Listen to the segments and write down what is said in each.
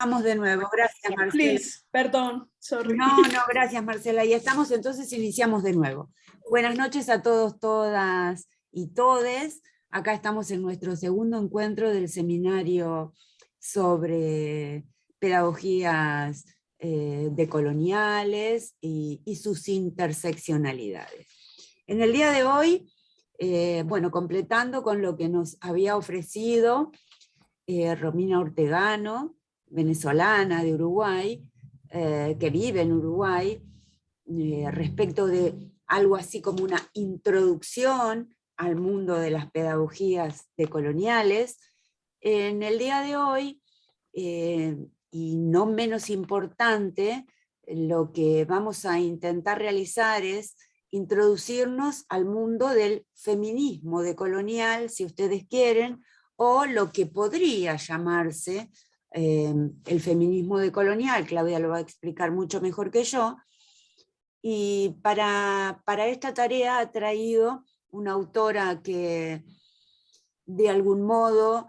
Estamos de nuevo, gracias Marcela. Please, perdón, sorry. No, gracias Marcela, y estamos, entonces iniciamos de nuevo. Buenas noches a todos, todas y todes. Acá estamos en nuestro segundo encuentro del seminario sobre pedagogías decoloniales y sus interseccionalidades. En el día de hoy, bueno, completando con lo que nos había ofrecido Romina Ortegano, venezolana de Uruguay, que vive en Uruguay, respecto de algo así como una introducción al mundo de las pedagogías decoloniales. En el día de hoy, y no menos importante, lo que vamos a intentar realizar es introducirnos al mundo del feminismo decolonial, si ustedes quieren, o lo que podría llamarse el feminismo decolonial. Claudia lo va a explicar mucho mejor que yo. Y para esta tarea ha traído una autora que de algún modo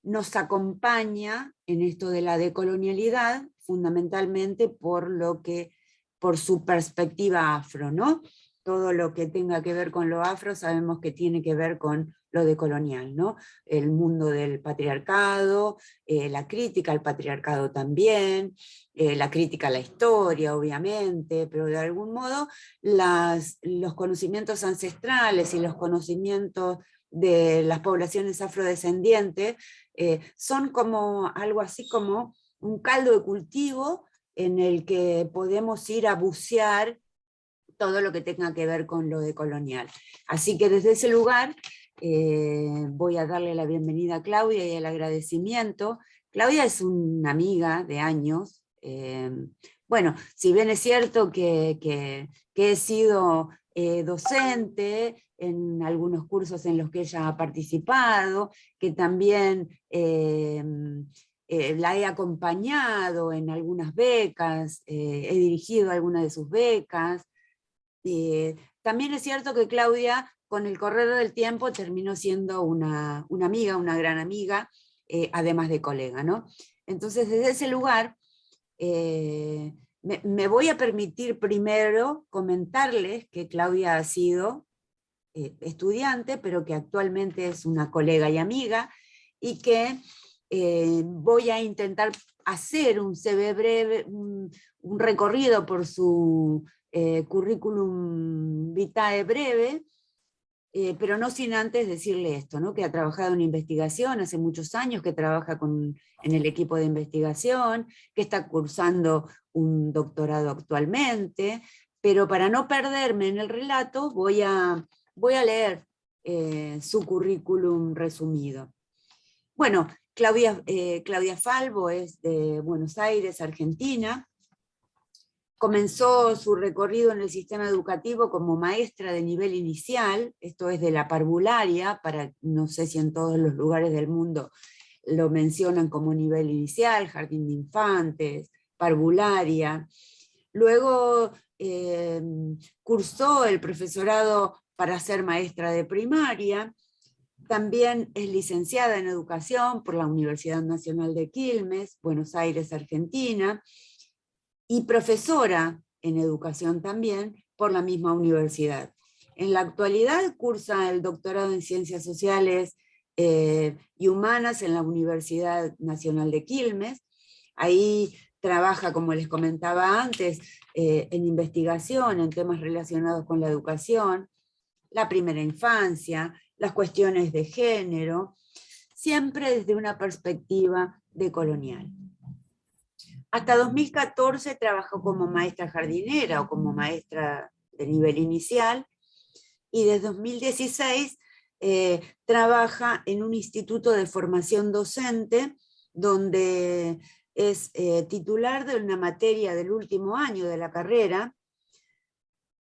nos acompaña en esto de la decolonialidad, fundamentalmente por su perspectiva afro, ¿no? Todo lo que tenga que ver con lo afro sabemos que tiene que ver con lo decolonial, ¿no? El mundo del patriarcado, la crítica al patriarcado también, la crítica a la historia, obviamente, pero de algún modo los conocimientos ancestrales y los conocimientos de las poblaciones afrodescendientes son como algo así como un caldo de cultivo en el que podemos ir a bucear todo lo que tenga que ver con lo decolonial. Así que desde ese lugar voy a darle la bienvenida a Claudia y el agradecimiento. Claudia es una amiga de años. Bueno, si bien es cierto que he sido docente en algunos cursos en los que ella ha participado, que también la he acompañado en algunas becas, he dirigido algunas de sus becas. También es cierto que Claudia, con el correr del tiempo, terminó siendo una amiga, una gran amiga, además de colega, ¿no? Entonces, desde ese lugar, me voy a permitir primero comentarles que Claudia ha sido estudiante, pero que actualmente es una colega y amiga, y que voy a intentar hacer un CV breve, un recorrido por su currículum vitae breve, pero no sin antes decirle esto, ¿no? Que ha trabajado en investigación hace muchos años, que trabaja en el equipo de investigación, que está cursando un doctorado actualmente, pero para no perderme en el relato voy a leer su currículum resumido. Bueno, Claudia Falvo es de Buenos Aires, Argentina. Comenzó su recorrido en el sistema educativo como maestra de nivel inicial, esto es de la parvularia, no sé si en todos los lugares del mundo lo mencionan como nivel inicial, jardín de infantes, parvularia. Luego cursó el profesorado para ser maestra de primaria. También es licenciada en educación por la Universidad Nacional de Quilmes, Buenos Aires, Argentina, y profesora en educación también por la misma universidad. En la actualidad cursa el doctorado en Ciencias Sociales y Humanas en la Universidad Nacional de Quilmes. Ahí trabaja, como les comentaba antes, en investigación, en temas relacionados con la educación, la primera infancia, las cuestiones de género, siempre desde una perspectiva decolonial. Hasta 2014 trabajó como maestra jardinera o como maestra de nivel inicial, y desde 2016 trabaja en un instituto de formación docente, donde es titular de una materia del último año de la carrera,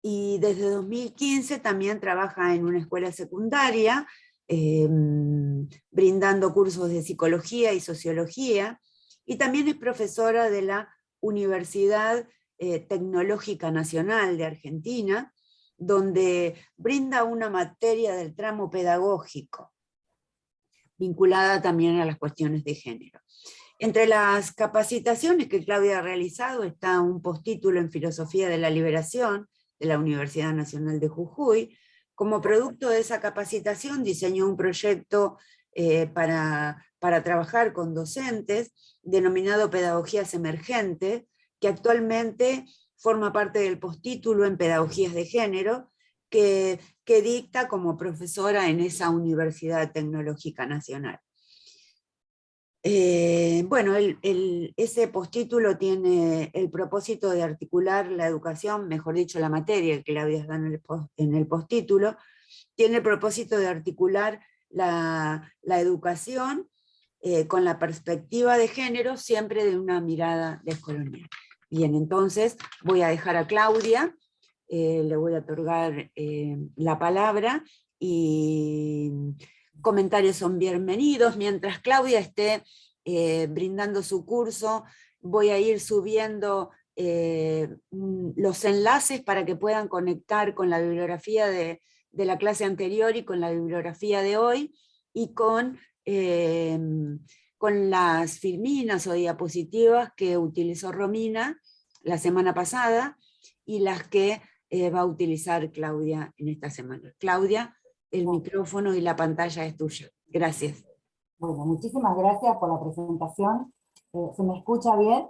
y desde 2015 también trabaja en una escuela secundaria, brindando cursos de psicología y sociología, y también es profesora de la Universidad Tecnológica Nacional de Argentina, donde brinda una materia del tramo pedagógico, vinculada también a las cuestiones de género. Entre las capacitaciones que Claudia ha realizado está un postítulo en Filosofía de la Liberación de la Universidad Nacional de Jujuy. Como producto de esa capacitación diseñó un proyecto para trabajar con docentes denominado Pedagogías Emergentes, que actualmente forma parte del postítulo en Pedagogías de Género, que dicta como profesora en esa Universidad Tecnológica Nacional. Bueno, ese postítulo tiene el propósito de articular la educación, mejor dicho, la materia que Claudia da en el postítulo, tiene el propósito de articular la educación con la perspectiva de género, siempre de una mirada descolonial. Bien, entonces voy a dejar a Claudia, le voy a otorgar la palabra, y comentarios son bienvenidos. Mientras Claudia esté brindando su curso, voy a ir subiendo los enlaces para que puedan conectar con la bibliografía de la clase anterior y con la bibliografía de hoy, y con las filminas o diapositivas que utilizó Romina la semana pasada y las que va a utilizar Claudia en esta semana. Claudia, el micrófono y la pantalla es tuya. Gracias. Bueno, muchísimas gracias por la presentación. ¿Se me escucha bien?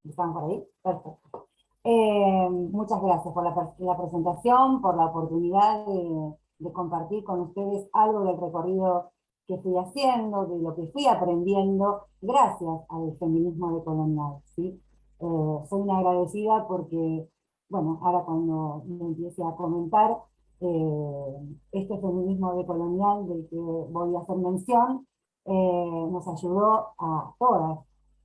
¿Están por ahí? Perfecto. Muchas gracias por la presentación, por la oportunidad de compartir con ustedes algo del recorrido que fui haciendo, de lo que fui aprendiendo, gracias al feminismo decolonial, ¿sí? Soy una agradecida porque, bueno, ahora cuando me empiece a comentar, este feminismo decolonial del que voy a hacer mención, nos ayudó a todas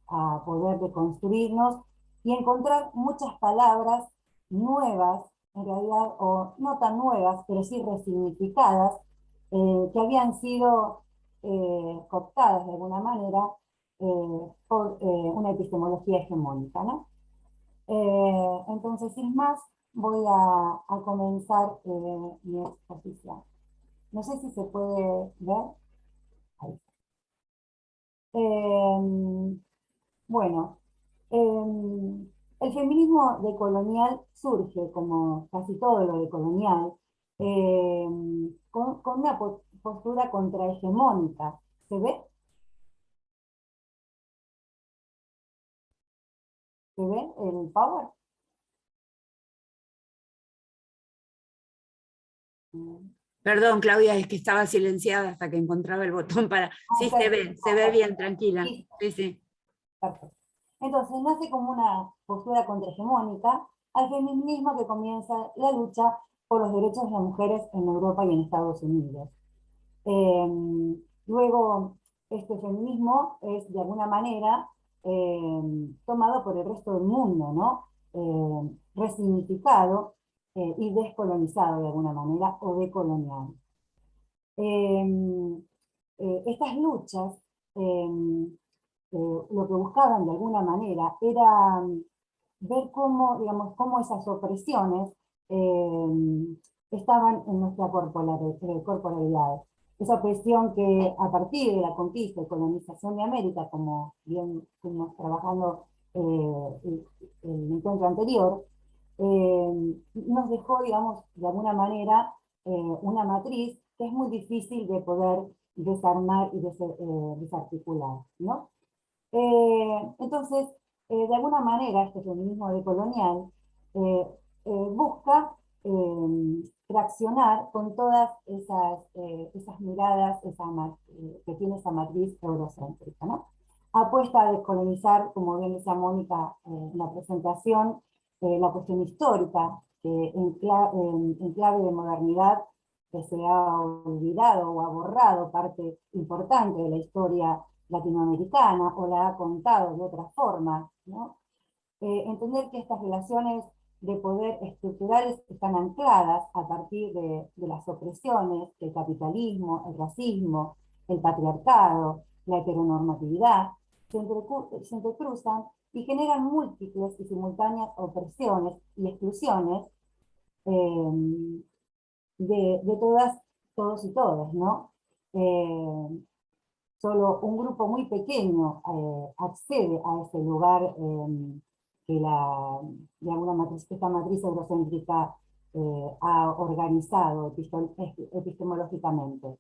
a poder deconstruirnos y encontrar muchas palabras nuevas, en realidad, o no tan nuevas, pero sí resignificadas, que habían sido cooptadas de alguna manera por una epistemología hegemónica, ¿no? Entonces, sin más, voy a comenzar mi exposición. No sé si se puede ver. Ahí. Bueno, el feminismo decolonial surge, como casi todo lo decolonial, con una postura contrahegemónica. ¿Se ve? ¿Se ve el power? Perdón, Claudia, es que estaba silenciada hasta que encontraba el botón para... Sí, se ve bien, tranquila. Sí, sí. Perfecto. Entonces nace como una postura contrahegemónica al feminismo que comienza la lucha por los derechos de las mujeres en Europa y en Estados Unidos. Luego, este feminismo es de alguna manera tomado por el resto del mundo, ¿no? Resignificado y descolonizado de alguna manera, o decolonial. Estas luchas lo que buscaban de alguna manera era ver cómo, digamos, cómo esas opresiones estaban en nuestra corporalidad. Esa opresión que a partir de la conquista y colonización de América, como bien fuimos trabajando el encuentro anterior, nos dejó, digamos, de alguna manera una matriz que es muy difícil de poder desarmar y desarticular, ¿no? Entonces, de alguna manera, este feminismo decolonial busca traccionar con todas esas miradas que tiene esa matriz eurocéntrica, ¿no? Apuesta a descolonizar, como bien decía Mónica en la presentación, la cuestión histórica, que en clave de modernidad que se ha olvidado o ha borrado parte importante de la historia latinoamericana o la ha contado de otra forma, ¿no? Entender que estas relaciones de poder estructurales están ancladas a partir de las opresiones, el capitalismo, el racismo, el patriarcado, la heteronormatividad, se entrecruzan y generan múltiples y simultáneas opresiones y exclusiones de todas, todos y todas, ¿no? solo un grupo muy pequeño accede a ese lugar que de alguna matriz, esta matriz eurocéntrica ha organizado epistemológicamente.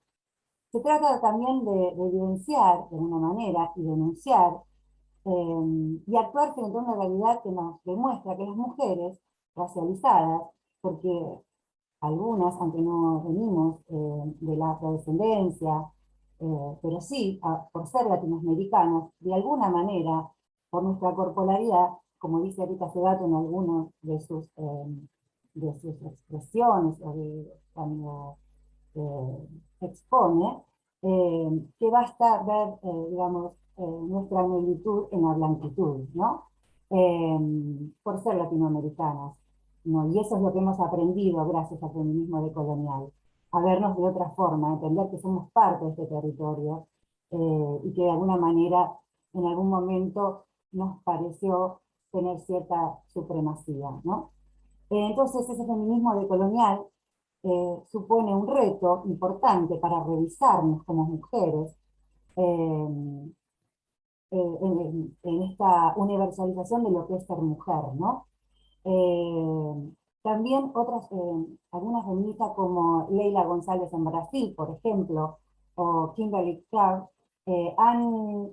Se trata también de evidenciar de alguna manera y denunciar y actuar frente a una realidad que nos demuestra que las mujeres racializadas, porque algunas, aunque no venimos de la afrodescendencia, pero sí, por ser latinoamericanas, de alguna manera, por nuestra corporalidad, como dice Rita Segato en algunas de sus expresiones, o cuando expone, que basta ver, digamos, nuestra negritud en la blanquitud, ¿no? Por ser latinoamericanas, ¿no? Y eso es lo que hemos aprendido gracias al feminismo decolonial, a vernos de otra forma, a entender que somos parte de este territorio y que de alguna manera, en algún momento, nos pareció tener cierta supremacía, ¿no? Entonces ese feminismo decolonial supone un reto importante para revisarnos como mujeres en esta universalización de lo que es ser mujer, ¿no? También algunas feministas como Leila González en Brasil, por ejemplo, o Kimberly Clark, han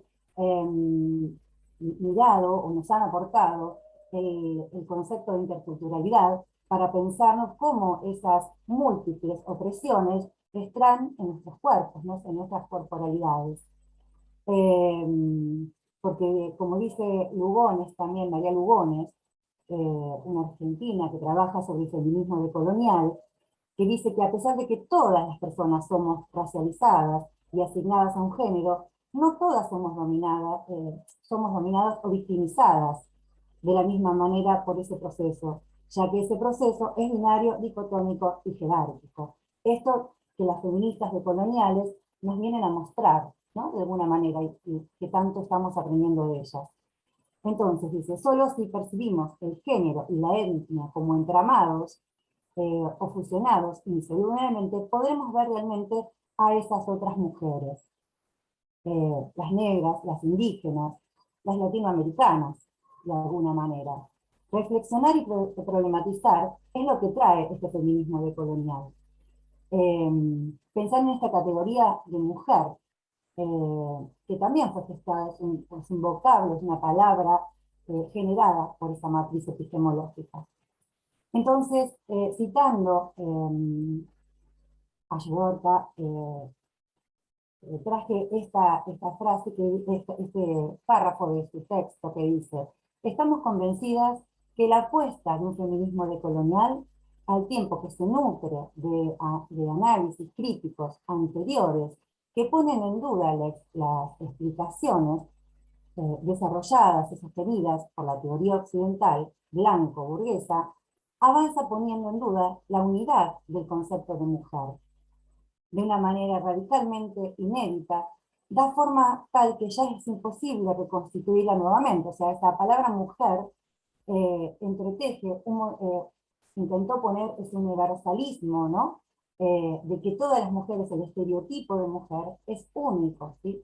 mirado o nos han aportado el concepto de interculturalidad para pensarnos cómo esas múltiples opresiones están en nuestros cuerpos, ¿no? En nuestras corporalidades. Porque, como dice Lugones también, María Lugones, una argentina que trabaja sobre el feminismo decolonial, que dice que a pesar de que todas las personas somos racializadas y asignadas a un género, no todas somos dominadas o victimizadas de la misma manera por ese proceso, ya que ese proceso es binario, dicotómico y jerárquico. Esto que las feministas decoloniales nos vienen a mostrar, ¿no? De alguna manera, y que tanto estamos aprendiendo de ellas. Entonces dice, solo si percibimos el género y la etnia como entramados o fusionados insolublemente, podremos ver realmente a esas otras mujeres, las negras, las indígenas, las latinoamericanas, de alguna manera. Reflexionar y problematizar es lo que trae este feminismo decolonial. Pensar en esta categoría de mujer, que también fue gestada, es un vocablo, es una palabra generada por esa matriz epistemológica. Entonces, citando a Llorca, traje esta frase, este párrafo de su texto que dice: estamos convencidas que la apuesta de un feminismo decolonial, al tiempo que se nutre de análisis críticos anteriores que ponen en duda las explicaciones desarrolladas y sostenidas por la teoría occidental, blanco-burguesa, avanza poniendo en duda la unidad del concepto de mujer. De una manera radicalmente inédita, da forma tal que ya es imposible reconstituirla nuevamente. O sea, esa palabra mujer entreteje, intentó poner ese universalismo, ¿no? De que todas las mujeres, el estereotipo de mujer es único, ¿sí?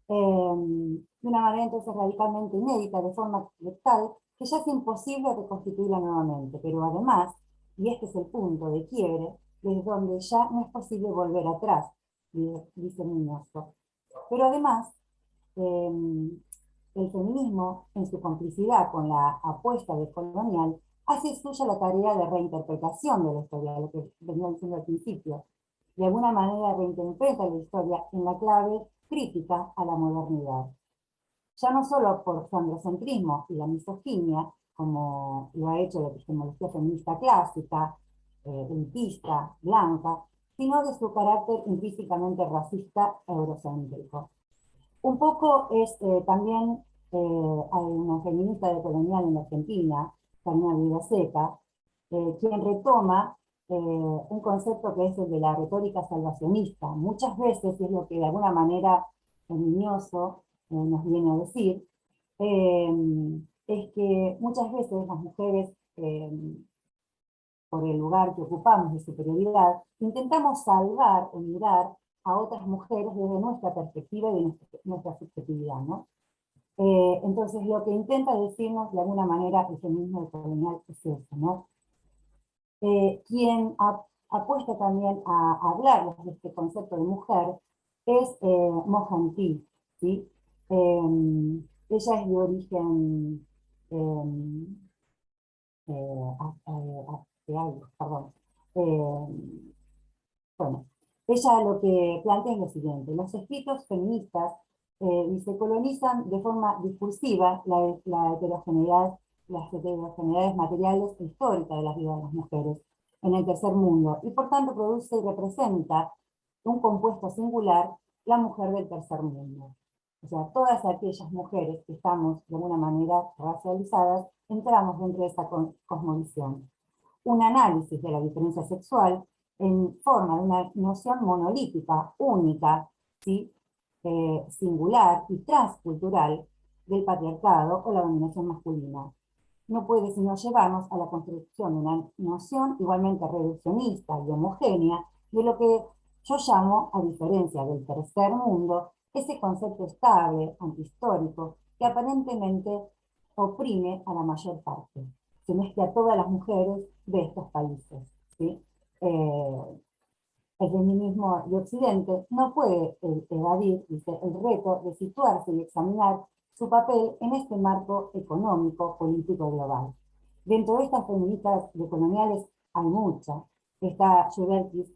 De una manera entonces radicalmente inédita, de forma tal que ya es imposible reconstituirla nuevamente, pero además, y este es el punto de quiebre, desde donde ya no es posible volver atrás, dice Miñoso. Pero además, el feminismo, en su complicidad con la apuesta decolonial, hace suya la tarea de reinterpretación de la historia, lo que venía diciendo al principio. De alguna manera reinterpreta la historia en la clave crítica a la modernidad. Ya no solo por su androcentrismo y la misoginia, como lo ha hecho la epistemología feminista clásica, elitista, blanca, sino de su carácter intrínsecamente racista e eurocéntrico. Un poco es también hay una feminista decolonial en Argentina, Karina Vidaseca, quien retoma un concepto que es el de la retórica salvacionista. Muchas veces, y es lo que de alguna manera Miñoso nos viene a decir, es que muchas veces las mujeres, por el lugar que ocupamos de superioridad, intentamos salvar o mirar a otras mujeres desde nuestra perspectiva y de nuestra subjetividad, ¿no? Entonces lo que intenta decirnos de alguna manera el feminismo decolonial es eso, ¿no? Quien apuesta también a hablar de este concepto de mujer es Mohanty, ¿sí? Ella es de origen asiático, perdón. Bueno, ella lo que plantea es lo siguiente: los escritos feministas se colonizan de forma discursiva las heterogeneidades materiales e históricas de las vidas de las mujeres en el tercer mundo, y por tanto produce y representa un compuesto singular, la mujer del tercer mundo. O sea, todas aquellas mujeres que estamos de alguna manera racializadas, entramos dentro de esta cosmovisión. Un análisis de la diferencia sexual en forma de una noción monolítica, única, ¿sí? Singular y transcultural del patriarcado o la dominación masculina. No puede sino llevarnos a la construcción de una noción igualmente reduccionista y homogénea de lo que yo llamo, a diferencia del tercer mundo, ese concepto estable, antihistórico, que aparentemente oprime a la mayor parte. Se mezcla a todas las mujeres de estos países, ¿sí? El feminismo de Occidente no puede evadir, dice, el reto de situarse y examinar su papel en este marco económico, político global. Dentro de estas feministas decoloniales hay muchas. Está Yuberkis,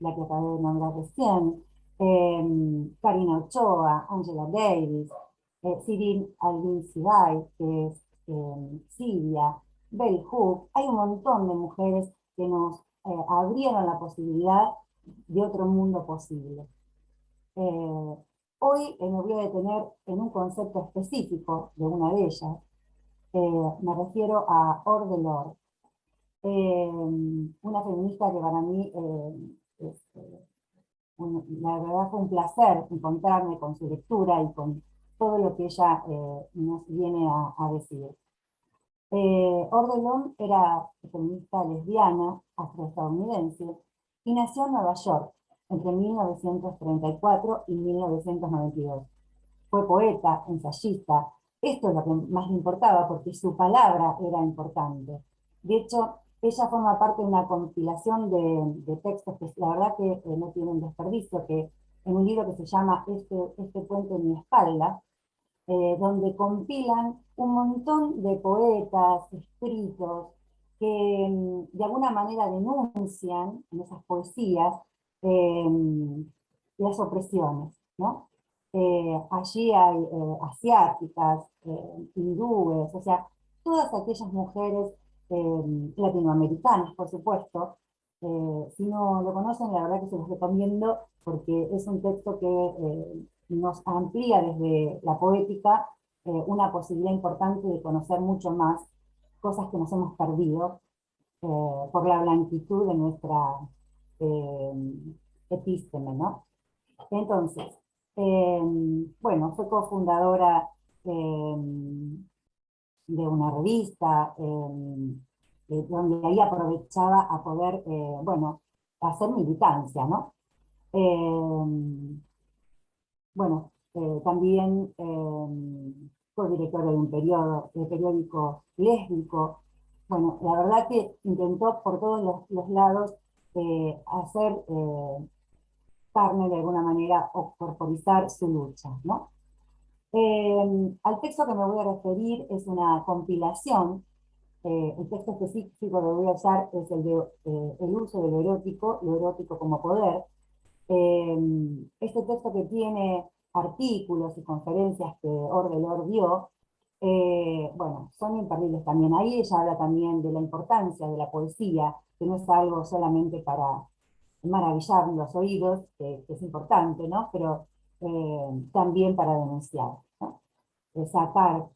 la que acabé de nombrar recién, Karina Ochoa, Angela Davis, Cyril Albin Sibay, que es Silvia, Bell Hooks. Hay un montón de mujeres que nos abrieron la posibilidad de otro mundo posible. Hoy me voy a detener en un concepto específico de una de ellas. Me refiero a Audre Lorde, una feminista que para mí la verdad fue un placer encontrarme con su lectura y con todo lo que ella nos viene a decir. Audre Lorde era feminista lesbiana, afroestadounidense, y nació en Nueva York entre 1934 y 1992. Fue poeta, ensayista. Esto es lo que más le importaba, porque su palabra era importante. De hecho, ella forma parte de una compilación de textos que la verdad que no tienen desperdicio, que en un libro que se llama Este puente en mi espalda, donde compilan un montón de poetas, escritos, que de alguna manera denuncian en esas poesías las opresiones, ¿no? Allí hay asiáticas, hindúes, o sea, todas aquellas mujeres latinoamericanas, por supuesto. Si no lo conocen, la verdad que se los recomiendo, porque es un texto que nos amplía desde la poética una posibilidad importante de conocer mucho más cosas que nos hemos perdido por la blanquitud de nuestra eh, epísteme, ¿no? Entonces, bueno, fue cofundadora de una revista, donde ahí aprovechaba a poder, bueno, hacer militancia, ¿no? Bueno, también fue directora de un periódico lésbico. Bueno, la verdad que intentó por todos los lados hacer carne de alguna manera o corporizar su lucha, ¿no? Al texto que me voy a referir es una compilación. El texto específico que voy a usar es el de el uso de lo erótico como poder. Este texto, que tiene artículos y conferencias que Audre Lorde dio, bueno, son imperdibles también. Ahí ella habla también de la importancia de la poesía, que no es algo solamente para maravillar los oídos, que es importante, ¿no? Pero también para denunciar, ¿no? Sacar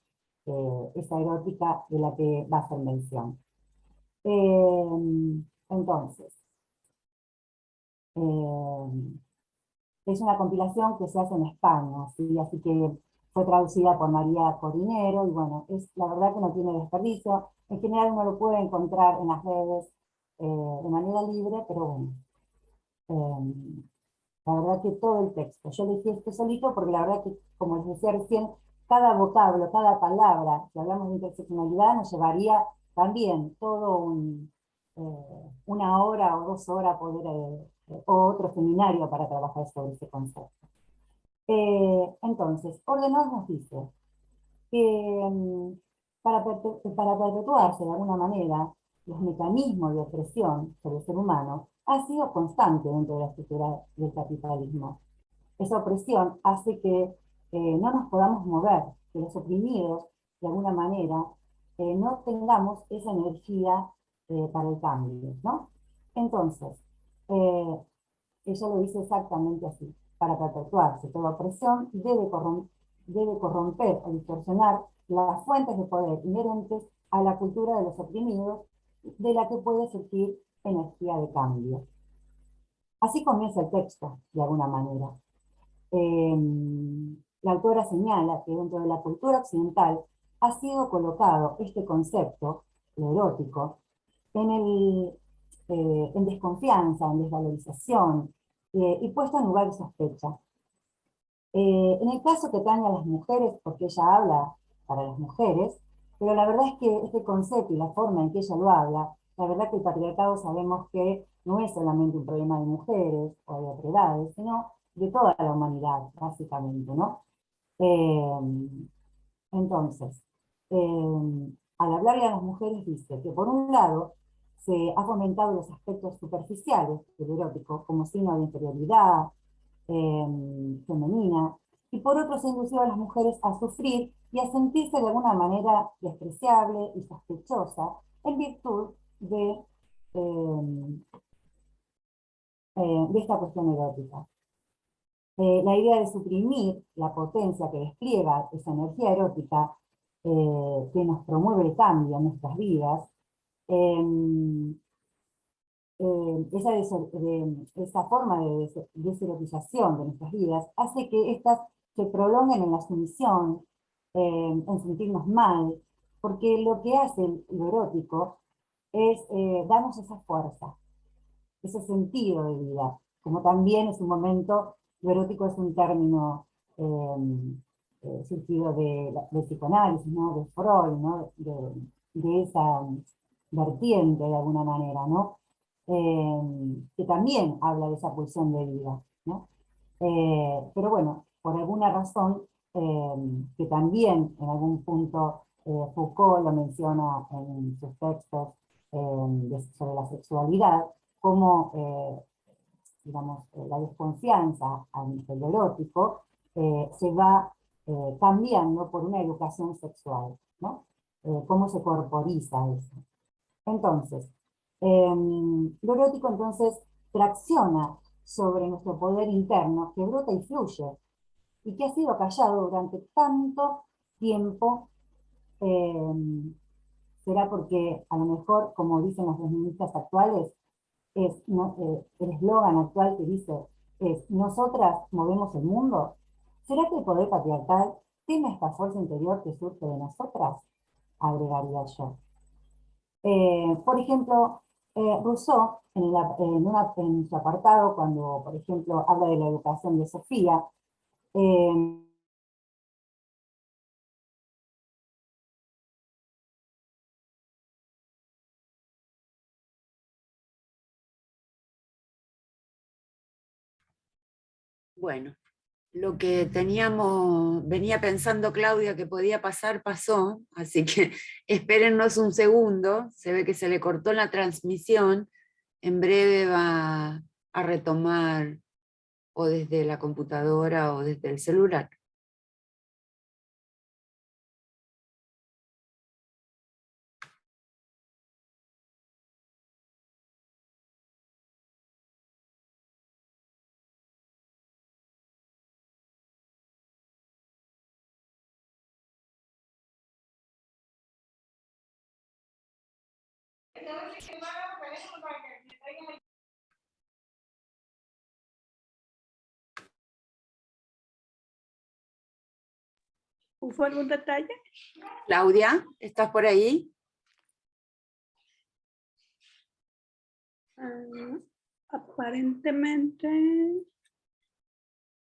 esa erótica de la que va a hacer mención. Entonces, es una compilación que se hace en España, ¿sí? Así que fue traducida por María Corinero, y bueno, la verdad que no tiene desperdicio. En general uno lo puede encontrar en las redes de manera libre, pero bueno. la verdad que todo el texto. Yo elegí este solito porque la verdad que, como les decía recién, cada vocablo, cada palabra, si hablamos de interseccionalidad, nos llevaría también todo una hora o 2 horas poder, o otro seminario para trabajar sobre ese concepto. Entonces, Ordenós nos dice que para perpetuarse de alguna manera, los mecanismos de opresión sobre el ser humano ha sido constante dentro de la estructura del capitalismo. Esa opresión hace que no nos podamos mover, que los oprimidos, de alguna manera, no tengamos esa energía para el cambio, ¿no? Entonces, ella lo dice exactamente así. Para perpetuarse toda opresión debe corromper o distorsionar las fuentes de poder inherentes a la cultura de los oprimidos, de la que puede surgir energía de cambio. Así comienza el texto, de alguna manera. La autora señala que dentro de la cultura occidental ha sido colocado este concepto, lo erótico, en desconfianza, en desvalorización, y puesto en lugar de sospecha. En el caso que atañe a las mujeres, porque ella habla para las mujeres, pero la verdad es que este concepto y la forma en que ella lo habla, la verdad que el patriarcado sabemos que no es solamente un problema de mujeres o de otredades, sino de toda la humanidad, básicamente, ¿no? Entonces, al hablarle a las mujeres dice que por un lado se ha fomentado los aspectos superficiales del erótico como signo de inferioridad femenina, y por otro se indució a las mujeres a sufrir y a sentirse de alguna manera despreciable y sospechosa en virtud de esta cuestión erótica. La idea de suprimir la potencia que despliega esa energía erótica que nos promueve el cambio en nuestras vidas, esa forma de deserotización de nuestras vidas hace que éstas se prolonguen en la sumisión, en sentirnos mal, porque lo que hace lo erótico es darnos esa fuerza, ese sentido de vida, como también es un momento, lo erótico es un término surgido de psicoanálisis, ¿no? De Freud, ¿no? De esa vertiente de alguna manera, ¿no? Que también habla de esa pulsión de vida, ¿no? Pero bueno, por alguna razón, que también en algún punto Foucault lo menciona en sus textos sobre la sexualidad, como digamos, la desconfianza ante lo erótico se va cambiando por una educación sexual, ¿no? Cómo se corporiza eso. Entonces, lo erótico entonces tracciona sobre nuestro poder interno que brota y fluye, y que ha sido callado durante tanto tiempo. Será porque a lo mejor, como dicen las feministas actuales, el eslogan actual que dice es "nosotras movemos el mundo"? ¿Será que el poder patriarcal tiene esta fuerza interior que surge de nosotras? Agregaría yo. Por ejemplo, Rousseau, en su apartado, cuando, por ejemplo, habla de la educación de Sofía, Bueno, lo que venía pensando Claudia que podía pasar, pasó, así que espérennos un segundo, se ve que se le cortó la transmisión, en breve va a retomar o desde la computadora o desde el celular. ¿Hubo algún detalle? Claudia, ¿estás por ahí? Aparentemente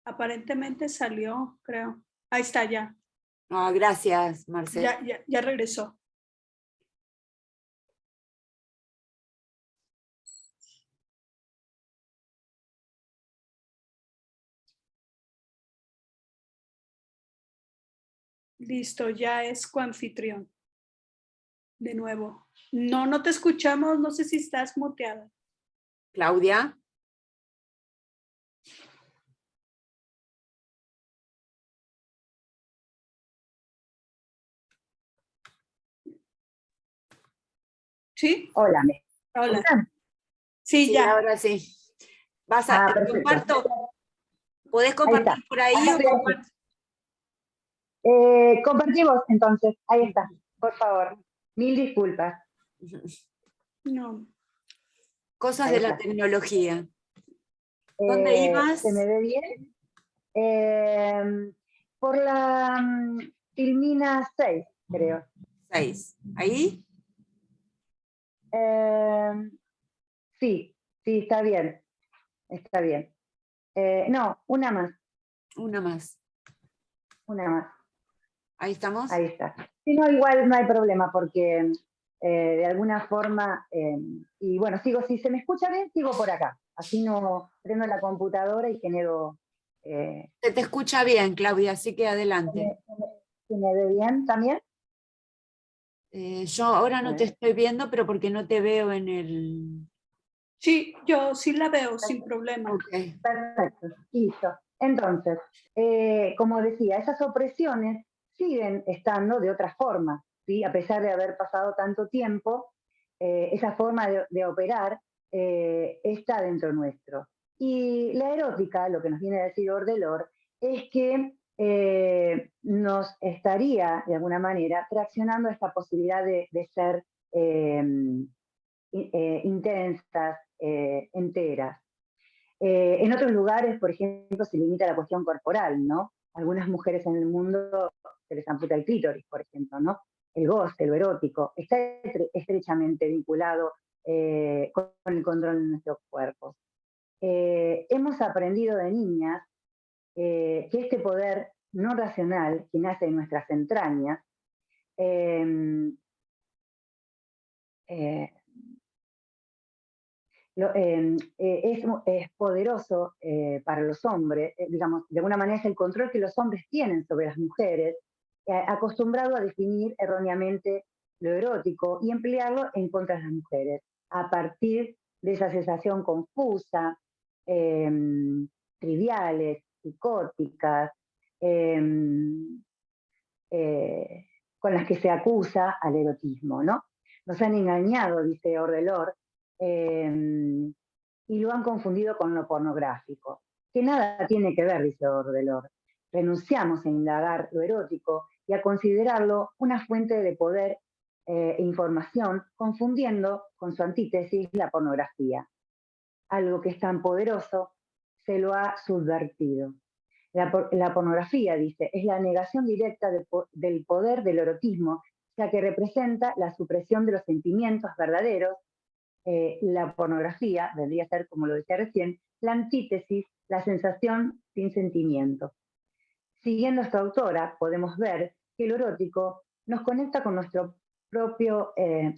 Aparentemente salió, creo. Ahí está ya. Ah, gracias, Marcela. Ya regresó. Listo, ya es coanfitrión. De nuevo. No te escuchamos, no sé si estás muteada. Claudia. ¿Sí? Hola, ¿me Hola. escuchan? Sí, Sí, ya. ahora sí. Vas a, Perfecto. comparto. ¿Podés Ahí compartir está. por ahí Ahí o estoy. comparto? Compartimos entonces, ahí está, por favor. Mil disculpas. No. Cosas Ahí de la está. tecnología. ¿Dónde ibas? ¿Se me ve bien? Por la Filmina 6, creo. 6. ¿Ahí? Sí, está bien. Está bien. No, una más. Una más. Una más. Ahí estamos. Ahí está. Si no, igual no hay problema porque de alguna forma, y bueno, si se me escucha bien, sigo por acá. Así no prendo la computadora y genero... Se te escucha bien, Claudia, así que adelante. ¿Se me ve bien también? Yo ahora no te estoy viendo, pero porque no te veo en el... Sí, yo sí la veo sin problema. Okay. Perfecto, listo. Entonces, como decía, esas opresiones siguen estando de otra forma, ¿sí? A pesar de haber pasado tanto tiempo, esa forma de operar está dentro nuestro. Y la erótica, lo que nos viene a decir Ordelor, es que nos estaría, de alguna manera, traccionando esta posibilidad de ser intensas, enteras. En otros lugares, por ejemplo, se limita la cuestión corporal, ¿no? Algunas mujeres en el mundo se les amputa el clítoris, por ejemplo, ¿no? El goce, lo erótico, está estrechamente vinculado con el control de nuestros cuerpos. Hemos aprendido de niñas que este poder no racional que nace en nuestras entrañas eh, eh, es poderoso para los hombres, digamos, de alguna manera es el control que los hombres tienen sobre las mujeres, acostumbrado a definir erróneamente lo erótico y emplearlo en contra de las mujeres, a partir de esa sensación confusa, triviales, psicóticas, con las que se acusa al erotismo, ¿no? Nos han engañado, dice Ordelor, y lo han confundido con lo pornográfico, que nada tiene que ver, dice Ordelor. Renunciamos a indagar lo erótico y a considerarlo una fuente de poder e información, confundiendo con su antítesis la pornografía. Algo que es tan poderoso se lo ha subvertido. La pornografía, dice, es la negación directa del poder del erotismo, ya que representa la supresión de los sentimientos verdaderos. La pornografía vendría a ser, como lo decía recién, la antítesis, la sensación sin sentimiento. Siguiendo a esta autora, podemos ver que lo erótico nos conecta con nuestro propio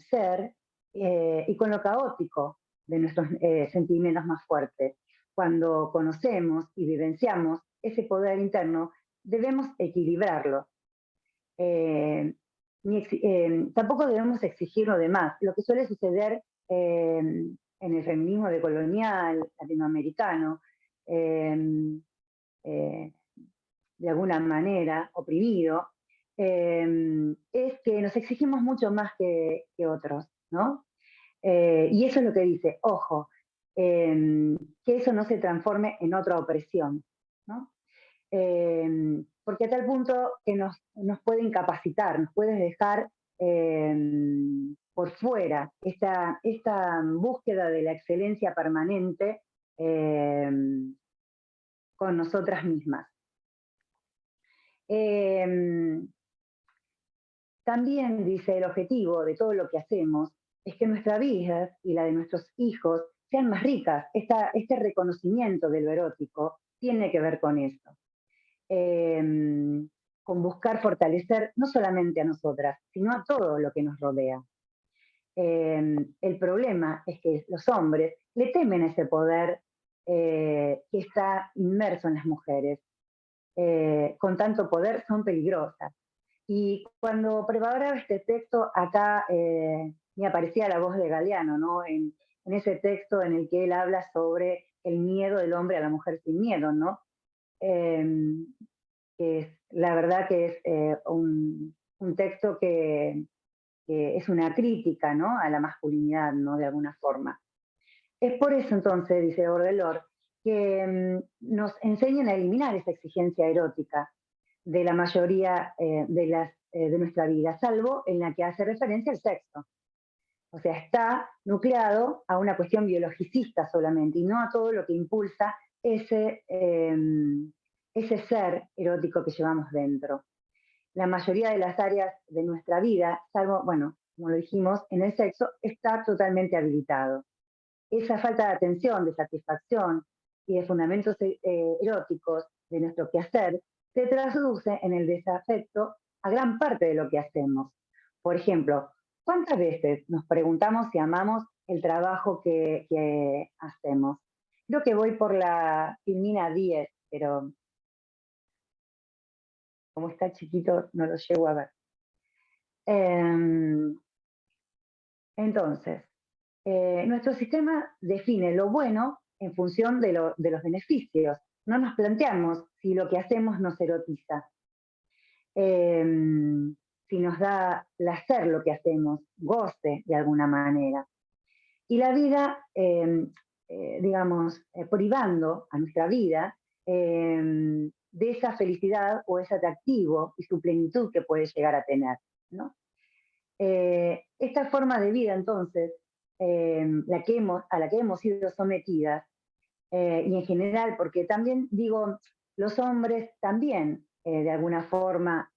ser y con lo caótico de nuestros sentimientos más fuertes. Cuando conocemos y vivenciamos ese poder interno, debemos equilibrarlo. Tampoco debemos exigir lo demás. Lo que suele suceder en el feminismo decolonial latinoamericano, de alguna manera, oprimido, es que nos exigimos mucho más que otros, ¿no? Y eso es lo que dice, ojo, que eso no se transforme en otra opresión, ¿no? Porque a tal punto que nos puede incapacitar, nos puede dejar por fuera esta búsqueda de la excelencia permanente con nosotras mismas. También dice el objetivo de todo lo que hacemos es que nuestra vida y la de nuestros hijos sean más ricas. Este reconocimiento de lo erótico tiene que ver con eso. Con buscar fortalecer no solamente a nosotras, sino a todo lo que nos rodea. El problema es que los hombres le temen ese poder que está inmerso en las mujeres. Con tanto poder son peligrosas. Y cuando preparaba este texto, acá me aparecía la voz de Galeano, ¿no? En ese texto en el que él habla sobre el miedo del hombre a la mujer sin miedo, ¿no? La verdad que es un texto que es una crítica, ¿no?, a la masculinidad, ¿no?, de alguna forma. Es por eso entonces, dice Baudelaire, que nos enseñan a eliminar esa exigencia erótica de la mayoría de nuestra vida, salvo en la que hace referencia al sexo. O sea, está nucleado a una cuestión biologicista solamente y no a todo lo que impulsa ese ser erótico que llevamos dentro. La mayoría de las áreas de nuestra vida, salvo, bueno, como lo dijimos, en el sexo, está totalmente habilitado. Esa falta de atención, de satisfacción y de fundamentos eróticos de nuestro quehacer se traduce en el desafecto a gran parte de lo que hacemos. Por ejemplo, ¿cuántas veces nos preguntamos si amamos el trabajo que hacemos? Creo que voy por la filmina 10, pero como está chiquito no lo llego a ver. Entonces, nuestro sistema define lo bueno en función de los beneficios. No nos planteamos si lo que hacemos nos erotiza, si nos da placer lo que hacemos, goce de alguna manera. Y la vida, digamos, privando a nuestra vida de esa felicidad o ese atractivo y su plenitud que puede llegar a tener, ¿no? Esta forma de vida, entonces, a la que hemos sido sometidas, y en general, porque también digo, los hombres también, de alguna forma,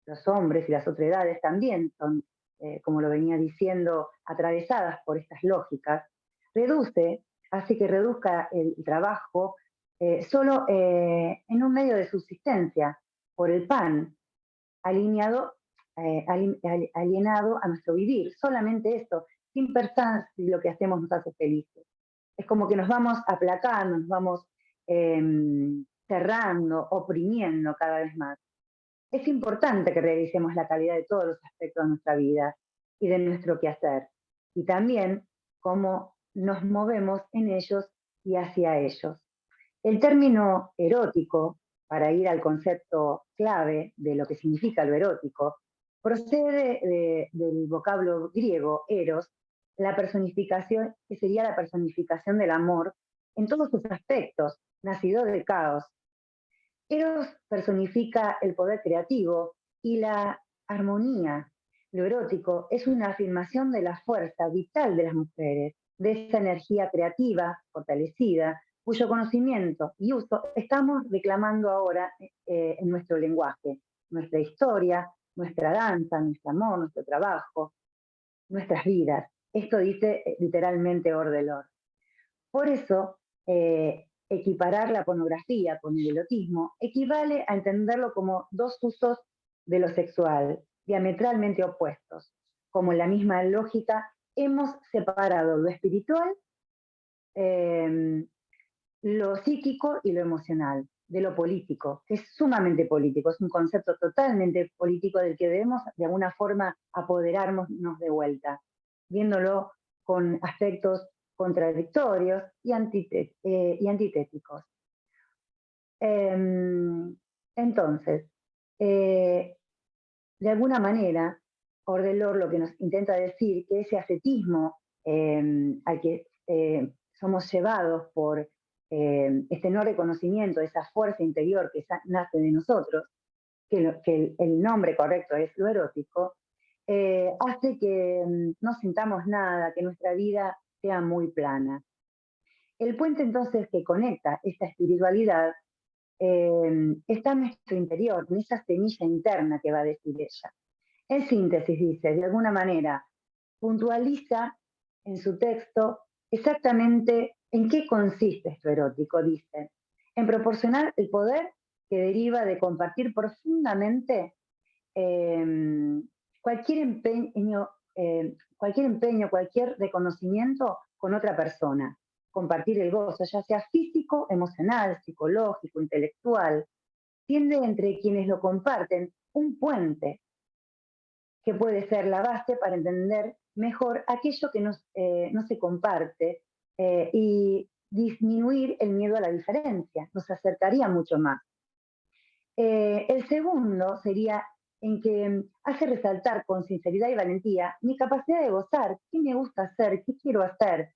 los hombres y las otredades también son, como lo venía diciendo, atravesadas por estas lógicas, hace que reduzca el trabajo solo en un medio de subsistencia, por el pan, alienado a nuestro vivir, solamente esto, sin pensar si lo que hacemos nos hace felices. Es como que nos vamos aplacando, nos vamos cerrando, oprimiendo cada vez más. Es importante que revisemos la calidad de todos los aspectos de nuestra vida y de nuestro quehacer, y también cómo nos movemos en ellos y hacia ellos. El término erótico, para ir al concepto clave de lo que significa lo erótico, procede del vocablo griego eros, la personificación, que sería la personificación del amor en todos sus aspectos, nacido del caos. Eros personifica el poder creativo y la armonía. Lo erótico es una afirmación de la fuerza vital de las mujeres, de esa energía creativa, fortalecida, cuyo conocimiento y uso estamos reclamando ahora en nuestro lenguaje, nuestra historia, nuestra danza, nuestro amor, nuestro trabajo, nuestras vidas. Esto dice literalmente Baudelaire. Por eso, equiparar la pornografía con el erotismo equivale a entenderlo como dos usos de lo sexual, diametralmente opuestos. Como en la misma lógica, hemos separado lo espiritual, lo psíquico y lo emocional, de lo político, que es sumamente político, es un concepto totalmente político del que debemos de alguna forma apoderarnos de vuelta, viéndolo con aspectos contradictorios y antitéticos. Entonces, de alguna manera, Baudelaire lo que nos intenta decir que ese ascetismo al que somos llevados por este no reconocimiento de esa fuerza interior que nace de nosotros, que el nombre correcto es lo erótico, hace que no sintamos nada, que nuestra vida sea muy plana. El puente entonces que conecta esta espiritualidad está en nuestro interior, en esa semilla interna que va a decir ella. En síntesis dice, de alguna manera, puntualiza en su texto exactamente en qué consiste esto erótico, dice. en proporcionar el poder que deriva de compartir profundamente cualquier empeño, cualquier reconocimiento con otra persona. Compartir el gozo, ya sea físico, emocional, psicológico, intelectual, tiende entre quienes lo comparten un puente que puede ser la base para entender mejor aquello que no se comparte y disminuir el miedo a la diferencia, nos acercaría mucho más. El segundo sería en que hace resaltar con sinceridad y valentía mi capacidad de gozar, qué me gusta hacer, qué quiero hacer,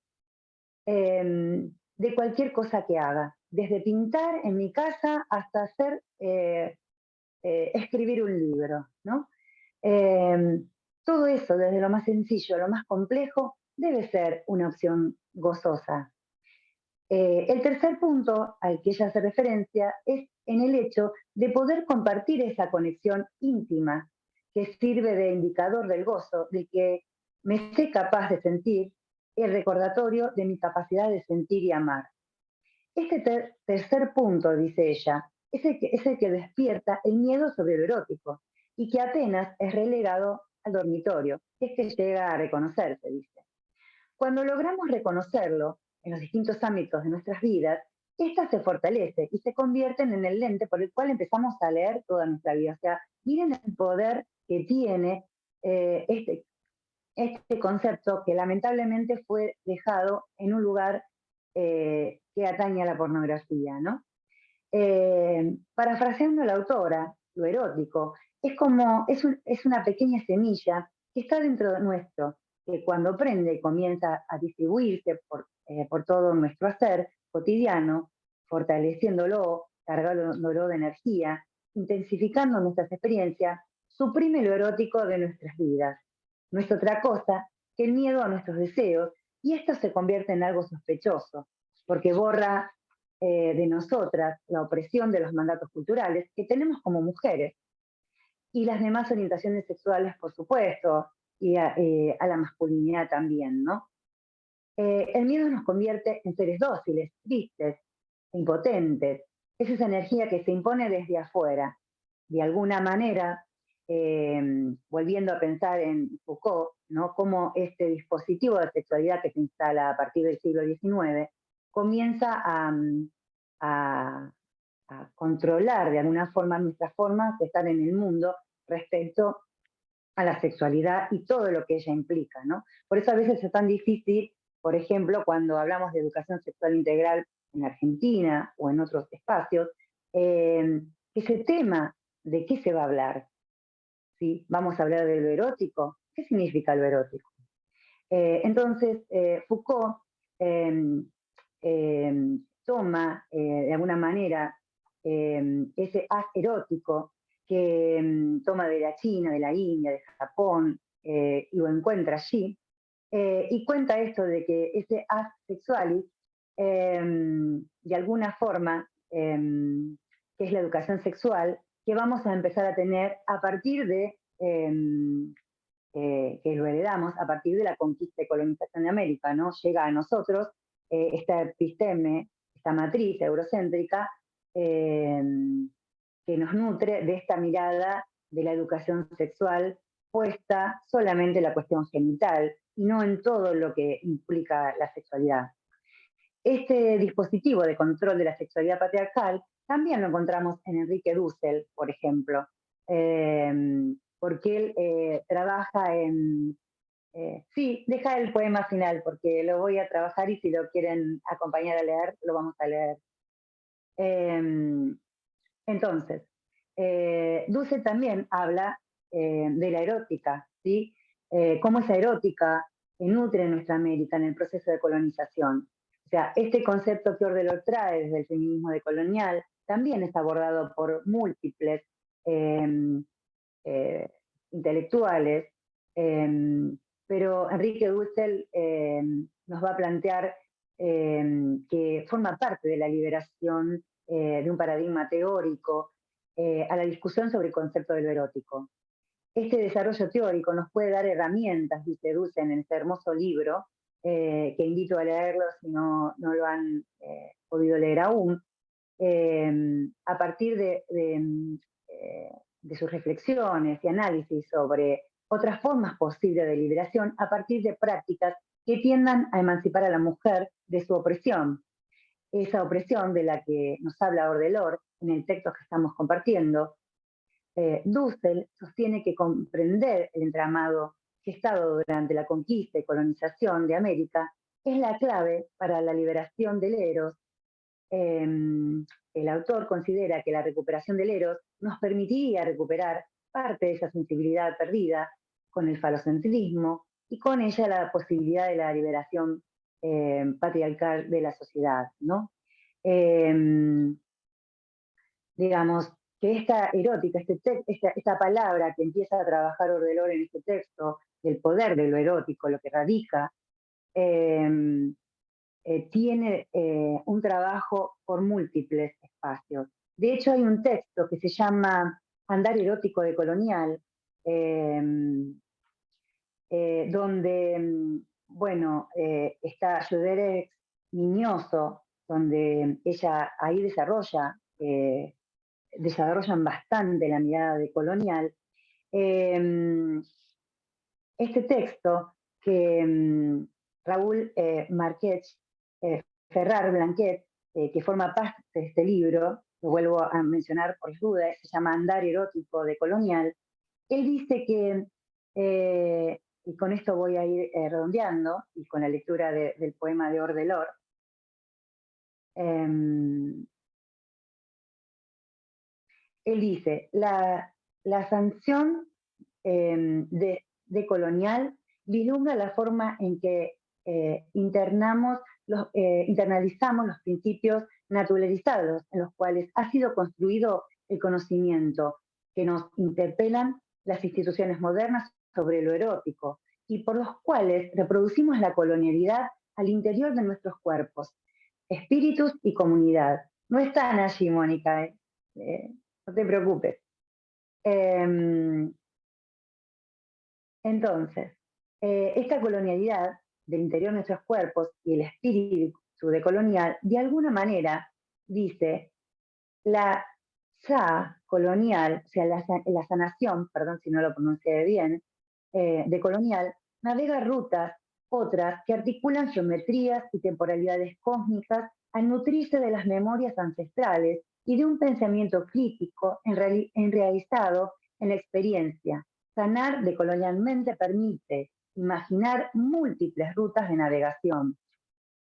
de cualquier cosa que haga, desde pintar en mi casa hasta hacer, escribir un libro, ¿no? Todo eso, desde lo más sencillo a lo más complejo, debe ser una opción gozosa. El tercer punto al que ella hace referencia es en el hecho de poder compartir esa conexión íntima que sirve de indicador del gozo, de que me sé capaz de sentir, el recordatorio de mi capacidad de sentir y amar. Este tercer punto, dice ella, es el que despierta el miedo sobre lo erótico y que apenas es relegado al dormitorio, es que llega a reconocerse, dice. Cuando logramos reconocerlo en los distintos ámbitos de nuestras vidas, ésta se fortalece y se convierten en el lente por el cual empezamos a leer toda nuestra vida. O sea, miren el poder que tiene este concepto que lamentablemente fue dejado en un lugar que atañe a la pornografía, ¿no? Parafraseando a la autora, lo erótico es una pequeña semilla que está dentro de nuestro, que cuando prende y comienza a distribuirse por todo nuestro hacer cotidiano, fortaleciéndolo, cargándolo de energía, intensificando nuestras experiencias, suprime lo erótico de nuestras vidas. No es otra cosa que el miedo a nuestros deseos, y esto se convierte en algo sospechoso, porque borra de nosotras la opresión de los mandatos culturales que tenemos como mujeres, y las demás orientaciones sexuales, por supuesto, y a la masculinidad también, ¿no? El miedo nos convierte en seres dóciles, tristes, impotentes. Es esa energía que se impone desde afuera. De alguna manera, volviendo a pensar en Foucault, ¿no? Cómo este dispositivo de sexualidad que se instala a partir del siglo XIX comienza a controlar de alguna forma nuestras formas de estar en el mundo respecto a la sexualidad y todo lo que ella implica, ¿no? Por eso a veces es tan difícil, por ejemplo, cuando hablamos de educación sexual integral en Argentina o en otros espacios, ese tema de qué se va a hablar. ¿Sí? Vamos a hablar de lo erótico. ¿Qué significa lo erótico? Entonces, Foucault toma de alguna manera ese haz erótico que toma de la China, de la India, de Japón, y lo encuentra allí, y cuenta esto de que ese haz sexualis, de alguna forma, que es la educación sexual, que vamos a empezar a tener a partir de, que lo heredamos, a partir de la conquista y colonización de América, ¿no? Llega a nosotros esta episteme, esta matriz eurocéntrica, que nos nutre de esta mirada de la educación sexual puesta solamente en la cuestión genital y no en todo lo que implica la sexualidad. Este dispositivo de control de la sexualidad patriarcal también lo encontramos en Enrique Dussel, por ejemplo, porque él trabaja en... sí, deja el poema final porque lo voy a trabajar y si lo quieren acompañar a leer, lo vamos a leer. Entonces, Dussel también habla de la erótica, ¿sí? Cómo esa erótica nutre nuestra América en el proceso de colonización. O sea, este concepto que Ordelor trae desde el feminismo decolonial también es abordado por múltiples intelectuales, pero Enrique Dussel nos va a plantear que forma parte de la liberación de un paradigma teórico a la discusión sobre el concepto de lo erótico. Este desarrollo teórico nos puede dar herramientas, dice Dussel en este hermoso libro, que invito a leerlo si no lo han podido leer aún, a partir de sus reflexiones y análisis sobre otras formas posibles de liberación a partir de prácticas que tiendan a emancipar a la mujer de su opresión. Esa opresión de la que nos habla Ordelor en el texto que estamos compartiendo. Dussel sostiene que comprender el entramado gestado durante la conquista y colonización de América es la clave para la liberación del eros. El autor considera que la recuperación del eros nos permitiría recuperar parte de esa sensibilidad perdida con el falocentrismo y con ella la posibilidad de la liberación patriarcal de la sociedad, ¿no? Digamos que esta erótica, esta palabra que empieza a trabajar Ordelor en este texto, del poder de lo erótico, lo que radica, tiene un trabajo por múltiples espacios. De hecho, hay un texto que se llama Andar erótico de colonial, donde, bueno, está Joderex Miñoso, donde ella ahí desarrollan bastante la mirada de colonial. Este texto que Raúl Marquès Ferrar Blanquet, que forma parte de este libro, lo vuelvo a mencionar por duda, se llama Andar erótico de colonial, él dice que, y con esto voy a ir redondeando, y con la lectura del poema de Ordelor, él dice, la sanción de colonial vislumbra la forma en que internalizamos los principios naturalizados en los cuales ha sido construido el conocimiento, que nos interpelan las instituciones modernas sobre lo erótico y por los cuales reproducimos la colonialidad al interior de nuestros cuerpos, espíritus y comunidad. No están allí, Mónica, no te preocupes. Entonces, esta colonialidad del interior de nuestros cuerpos y el espíritu decolonial, de alguna manera, dice, la colonial, o sea, la sanación, perdón si no lo pronuncié bien, de colonial, navega rutas, otras que articulan geometrías y temporalidades cósmicas al nutrirse de las memorias ancestrales y de un pensamiento crítico enraizado en la experiencia. Sanar decolonialmente permite imaginar múltiples rutas de navegación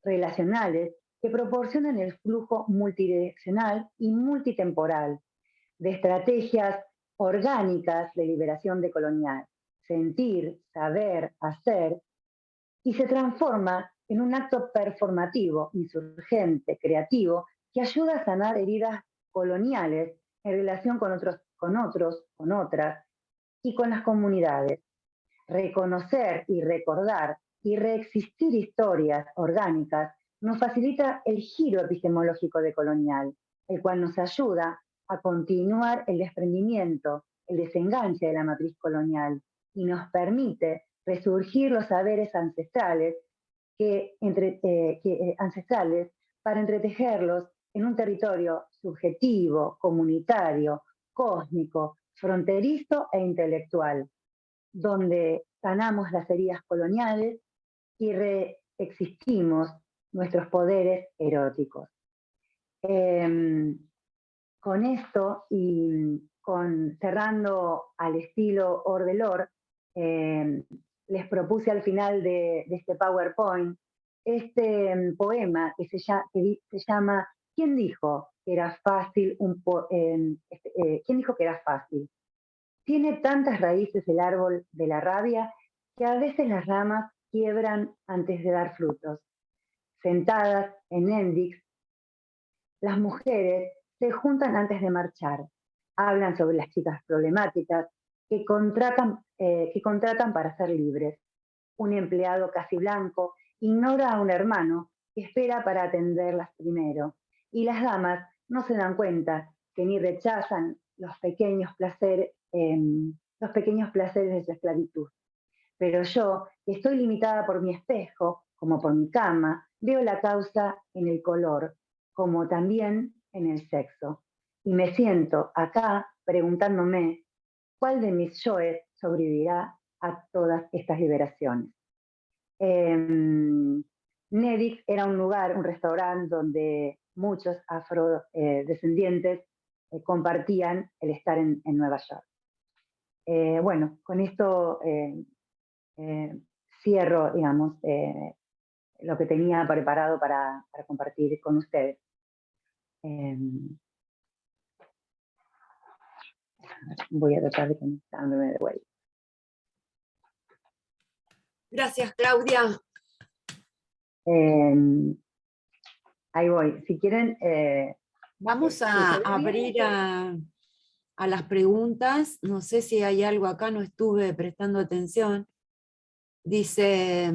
relacionales que proporcionan el flujo multidireccional y multitemporal de estrategias orgánicas de liberación decolonial, sentir, saber, hacer, y se transforma en un acto performativo, insurgente, creativo, que ayuda a sanar heridas coloniales en relación con otras y con las comunidades. Reconocer y recordar y reexistir historias orgánicas nos facilita el giro epistemológico decolonial, el cual nos ayuda a continuar el desprendimiento, el desenganche de la matriz colonial y nos permite resurgir los saberes ancestrales, ancestrales para entretejerlos en un territorio subjetivo, comunitario, cósmico, fronterizo e intelectual, donde sanamos las heridas coloniales y reexistimos nuestros poderes eróticos. Con esto y cerrando al estilo Ordelor, les propuse al final de este PowerPoint este poema que se llama ¿Quién dijo que era fácil? ¿Quién dijo que era fácil? Tiene tantas raíces el árbol de la rabia que a veces las ramas quiebran antes de dar frutos. Sentadas en Endix, las mujeres se juntan antes de marchar. Hablan sobre las chicas problemáticas que contratan para ser libres. Un empleado casi blanco ignora a un hermano que espera para atenderlas primero. Y las damas no se dan cuenta que ni rechazan los pequeños placeres de su esclavitud. Pero yo, que estoy limitada por mi espejo, como por mi cama, veo la causa en el color, como también en el sexo. Y me siento acá preguntándome cuál de mis yoes sobrevivirá a todas estas liberaciones. Nedix era un lugar, un restaurante donde muchos afrodescendientes compartían el estar en Nueva York. Bueno, con esto cierro, digamos, lo que tenía preparado para compartir con ustedes. Voy a tratar de conectarme de vuelta. Gracias, Claudia. Ahí voy. Si quieren... Vamos a abrir a las preguntas. No sé si hay algo acá, no estuve prestando atención. Dice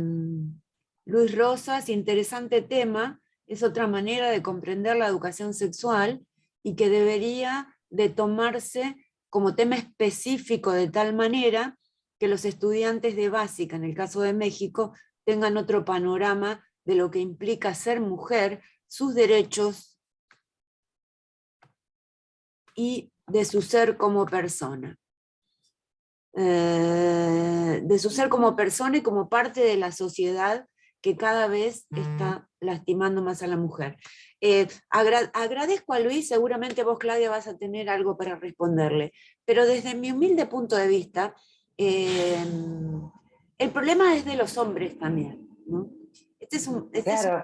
Luis Rosas, interesante tema, es otra manera de comprender la educación sexual y que debería de tomarse como tema específico de tal manera que los estudiantes de básica, en el caso de México, tengan otro panorama de lo que implica ser mujer, sus derechos y de su ser como persona. De su ser como persona y como parte de la sociedad que cada vez está lastimando más a la mujer. Agradezco a Luis, seguramente vos, Claudia, vas a tener algo para responderle, pero desde mi humilde punto de vista, el problema es de los hombres también, ¿no? Este es un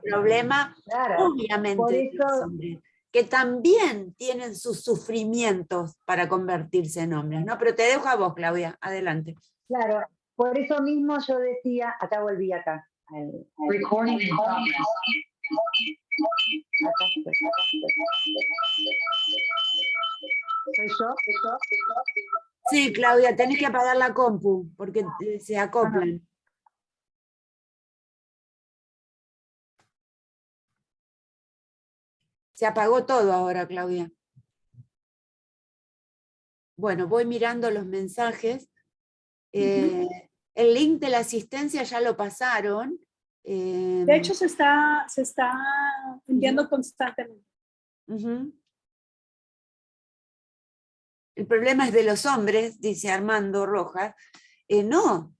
problema, obviamente, de los hombres, que también tienen sus sufrimientos para convertirse en hombres, ¿no? Pero te dejo a vos, Claudia, adelante. Claro, por eso mismo yo decía, acá volví acá. Recording in progress. ¿Soy yo? Sí, Claudia, tenés que apagar la compu, porque se acoplan. Se apagó todo ahora, Claudia. Bueno, voy mirando los mensajes. El link de la asistencia ya lo pasaron. De hecho, se está enviando constantemente. El problema es de los hombres, dice Armando Rojas. No,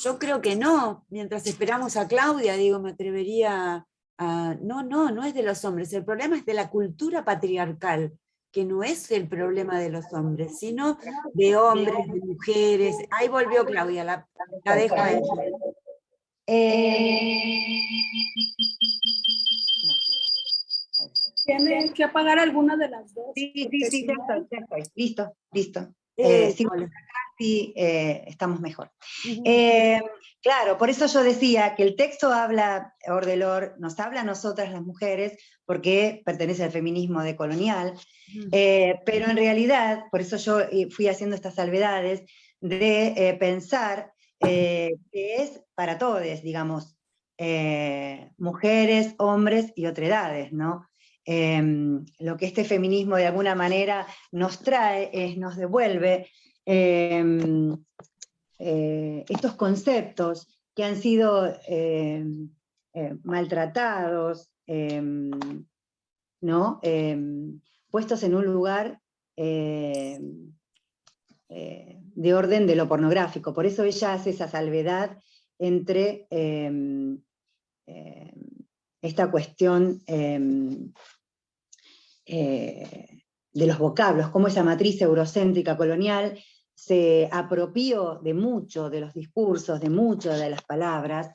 yo creo que no. Mientras esperamos a Claudia, digo, me atrevería a... No es de los hombres. El problema es de la cultura patriarcal, que no es el problema de los hombres, sino de hombres, de mujeres. Ahí volvió Claudia, la dejo a ella. Tiene que apagar alguna de las dos. Sí, ya estoy. Listo. Sí, estamos mejor. Claro, por eso yo decía que el texto habla, Ordelor, nos habla a nosotras las mujeres, porque pertenece al feminismo decolonial, pero en realidad, por eso yo fui haciendo estas salvedades, de pensar que es para todos, digamos, mujeres, hombres y otredades, ¿no? Lo que este feminismo de alguna manera nos trae, nos devuelve estos conceptos que han sido maltratados, ¿no? Puestos en un lugar de orden de lo pornográfico. Por eso ella hace esa salvedad entre esta cuestión de los vocablos, cómo esa matriz eurocéntrica colonial se apropió de mucho de los discursos, de muchas de las palabras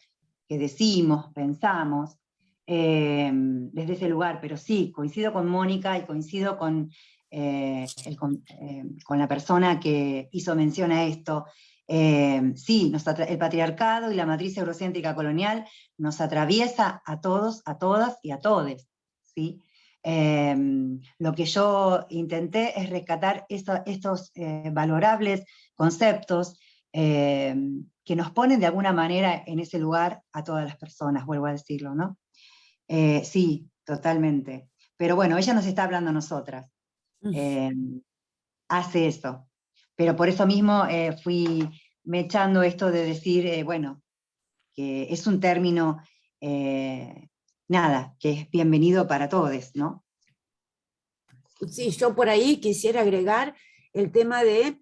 que decimos, pensamos, desde ese lugar. Pero sí, coincido con Mónica y coincido con la persona que hizo mención a esto. Sí, el patriarcado y la matriz eurocéntrica colonial nos atraviesa a todos, a todas y a todes, ¿sí? Lo que yo intenté es rescatar estos valorables conceptos que nos ponen de alguna manera en ese lugar a todas las personas, vuelvo a decirlo, ¿no? Sí, totalmente. Pero bueno, ella nos está hablando a nosotras. Hace eso. Pero por eso mismo fui mechando esto de decir, bueno, que es un término... nada, que es bienvenido para todos, ¿no? Sí, yo por ahí quisiera agregar el tema de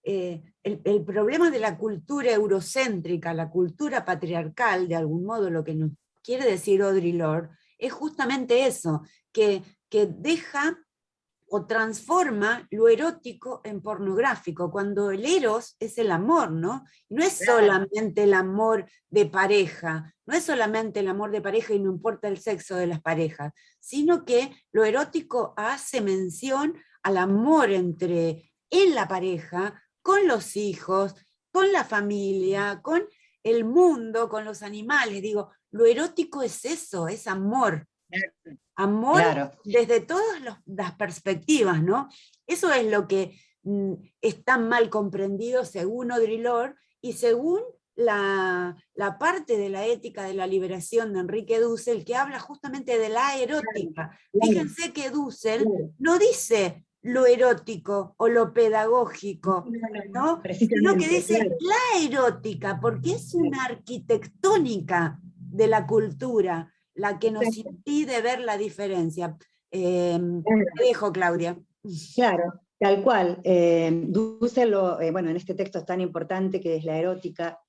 el problema de la cultura eurocéntrica, la cultura patriarcal, de algún modo lo que nos quiere decir Audre Lorde, es justamente eso, que deja o transforma lo erótico en pornográfico, cuando el eros es el amor, ¿no? No es solamente el amor de pareja, no es solamente el amor de pareja y no importa el sexo de las parejas, sino que lo erótico hace mención al amor en la pareja, con los hijos, con la familia, con el mundo, con los animales. Digo, lo erótico es eso, es amor. Amor Claro. desde todas las perspectivas, ¿no? Eso es lo que está mal comprendido según Audre Lorde y según la parte de la ética de la liberación de Enrique Dussel, que habla justamente de la erótica. Fíjense que Dussel no dice lo erótico o lo pedagógico, ¿no? Sino que dice la erótica, porque es una arquitectónica de la cultura la que nos impide ver la diferencia. Te dejo, Claudia. Claro, tal cual. Dussel, bueno, en este texto tan importante que es la erótica,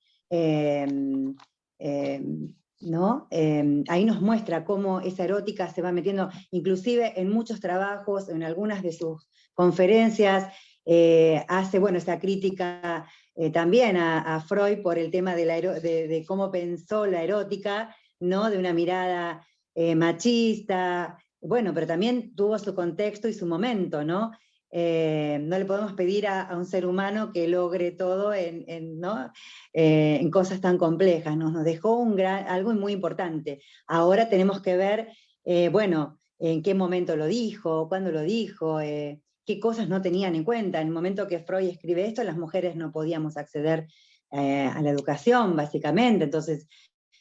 ¿no? Ahí nos muestra cómo esa erótica se va metiendo, inclusive en muchos trabajos, en algunas de sus conferencias, hace, bueno, esa crítica también a Freud por el tema de cómo pensó la erótica, ¿no? De una mirada machista, bueno, pero también tuvo su contexto y su momento, ¿no? No le podemos pedir a un ser humano que logre todo ¿no? En cosas tan complejas, ¿no? Nos dejó algo muy importante. Ahora tenemos que ver, bueno, en qué momento lo dijo, cuándo lo dijo, qué cosas no tenían en cuenta. En el momento que Freud escribe esto, las mujeres no podíamos acceder a la educación, básicamente, entonces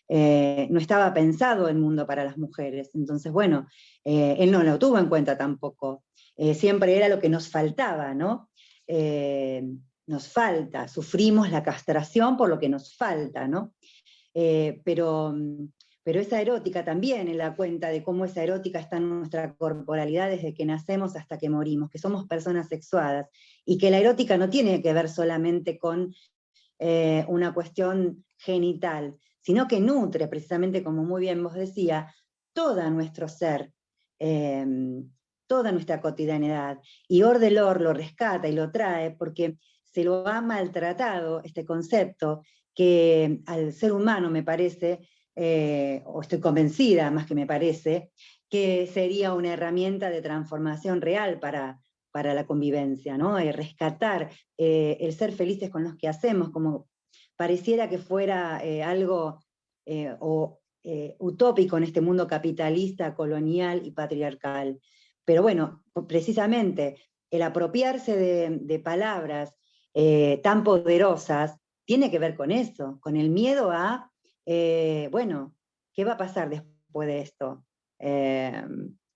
no estaba pensado el mundo para las mujeres. Entonces, bueno, él no lo tuvo en cuenta tampoco. Siempre era lo que nos faltaba, ¿no? Nos falta, sufrimos la castración por lo que nos falta, ¿no? Pero esa erótica también, en la cuenta de cómo esa erótica está en nuestra corporalidad desde que nacemos hasta que morimos, que somos personas sexuadas, y que la erótica no tiene que ver solamente con una cuestión genital, sino que nutre, precisamente como muy bien vos decía, todo nuestro ser, toda nuestra cotidianidad. Y Audre Lorde lo rescata y lo trae porque se lo ha maltratado este concepto que al ser humano me parece, o estoy convencida más que me parece, que sería una herramienta de transformación real para la convivencia, ¿no? Rescatar el ser felices con los que hacemos, como pareciera que fuera algo utópico en este mundo capitalista, colonial y patriarcal. Pero bueno, precisamente el apropiarse de palabras tan poderosas tiene que ver con eso, con el miedo a, bueno, ¿qué va a pasar después de esto?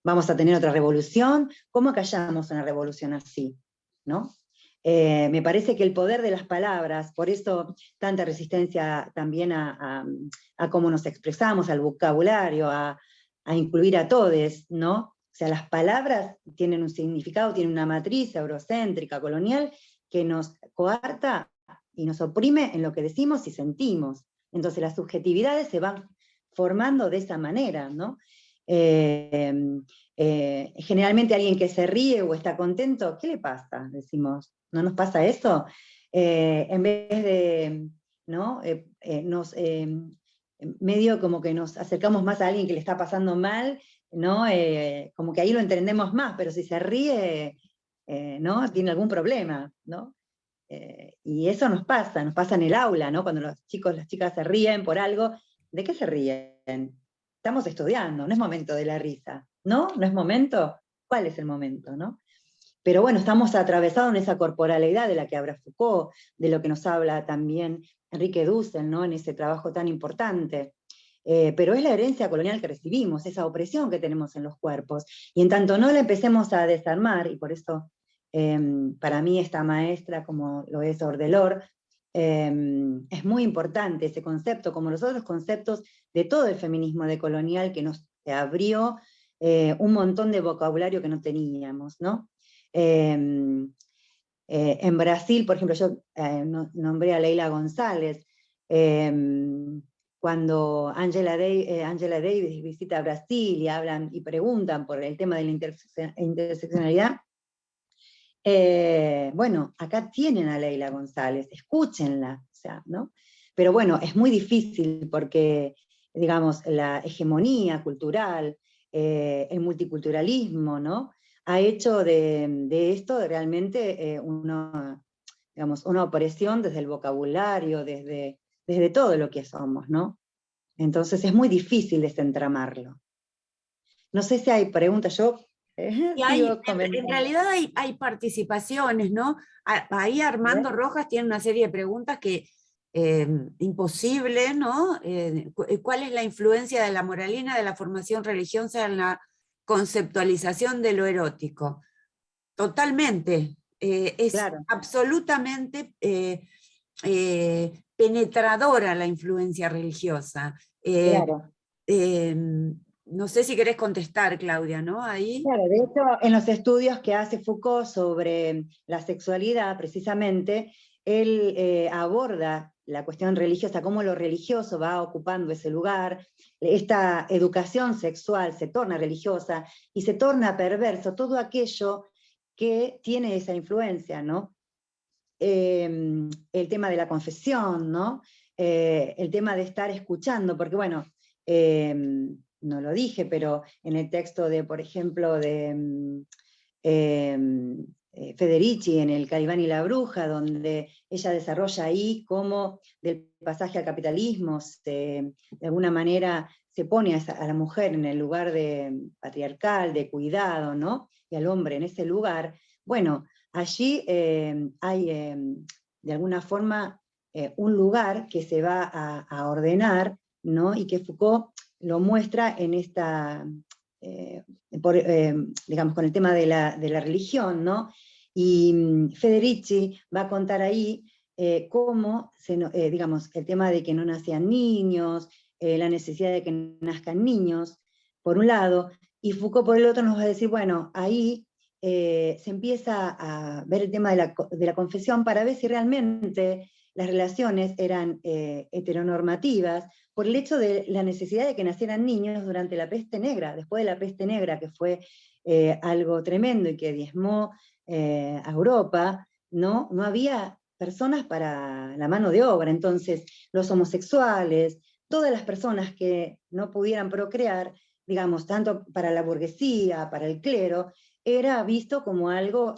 ¿Vamos a tener otra revolución? ¿Cómo callamos una revolución así? ¿No? Me parece que el poder de las palabras, por eso tanta resistencia también a cómo nos expresamos, al vocabulario, a incluir a todes, ¿no? O sea, las palabras tienen un significado, tienen una matriz eurocéntrica, colonial, que nos coarta y nos oprime en lo que decimos y sentimos. Entonces las subjetividades se van formando de esa manera, ¿no? Generalmente alguien que se ríe o está contento, ¿qué le pasa? Decimos, ¿no nos pasa eso? En vez de, ¿no? Medio como que nos acercamos más a alguien que le está pasando mal, ¿no? Como que ahí lo entendemos más, pero si se ríe, ¿no? Tiene algún problema, ¿no? Y eso nos pasa en el aula, ¿no? Cuando los chicos, las chicas se ríen por algo, ¿de qué se ríen? Estamos estudiando, no es momento de la risa, ¿no? ¿No es momento? ¿Cuál es el momento, no? Pero bueno, estamos atravesados en esa corporalidad de la que habla Foucault, de lo que nos habla también Enrique Dussel, ¿no? En ese trabajo tan importante. Pero es la herencia colonial que recibimos, esa opresión que tenemos en los cuerpos. Y en tanto no la empecemos a desarmar, y por eso para mí esta maestra, como lo es Audre Lorde, es muy importante ese concepto, como los otros conceptos de todo el feminismo decolonial que nos abrió un montón de vocabulario que no teníamos, ¿no? En Brasil, por ejemplo, yo nombré a Leila González, cuando Angela Davis visita Brasil y hablan y preguntan por el tema de la interseccionalidad, bueno, acá tienen a Leila González, escúchenla, o sea, ¿no? Pero bueno, es muy difícil porque, digamos, la hegemonía cultural, el multiculturalismo, ¿no? Ha hecho de esto realmente digamos, una opresión desde el vocabulario, desde todo lo que somos, ¿no? Entonces es muy difícil desentramarlo. No sé si hay preguntas, yo Y en realidad hay participaciones, ¿no? Ahí Armando Rojas tiene una serie de preguntas que imposible, ¿no? ¿Cuál es la influencia de la moralina de la formación religiosa en la conceptualización de lo erótico? Totalmente. Es claro, absolutamente penetradora la influencia religiosa. claro. No sé si querés contestar, Claudia, ¿no? Ahí. Claro, de hecho, en los estudios que hace Foucault sobre la sexualidad, precisamente, él aborda la cuestión religiosa, cómo lo religioso va ocupando ese lugar, esta educación sexual se torna religiosa y se torna perverso, todo aquello que tiene esa influencia, ¿no? El tema de la confesión, ¿no? El tema de estar escuchando, porque bueno, no lo dije, pero en el texto de, por ejemplo, de Federici, en el Calibán y la Bruja, donde ella desarrolla ahí cómo del pasaje al capitalismo de alguna manera se pone a la mujer en el lugar patriarcal, de cuidado, ¿no? Y al hombre en ese lugar. Bueno, allí hay de alguna forma un lugar que se va a ordenar, ¿no? Y que Foucault lo muestra en esta, digamos, con el tema de la religión, ¿no? Y Federici va a contar ahí cómo, digamos, el tema de que no nacían niños, la necesidad de que nazcan niños, por un lado, y Foucault por el otro nos va a decir, bueno, ahí se empieza a ver el tema de la confesión para ver si realmente las relaciones eran heteronormativas, por el hecho de la necesidad de que nacieran niños durante la peste negra, después de la peste negra, que fue algo tremendo y que diezmó a Europa, ¿no? No había personas para la mano de obra, entonces los homosexuales, todas las personas que no pudieran procrear, digamos, tanto para la burguesía, para el clero, era visto como algo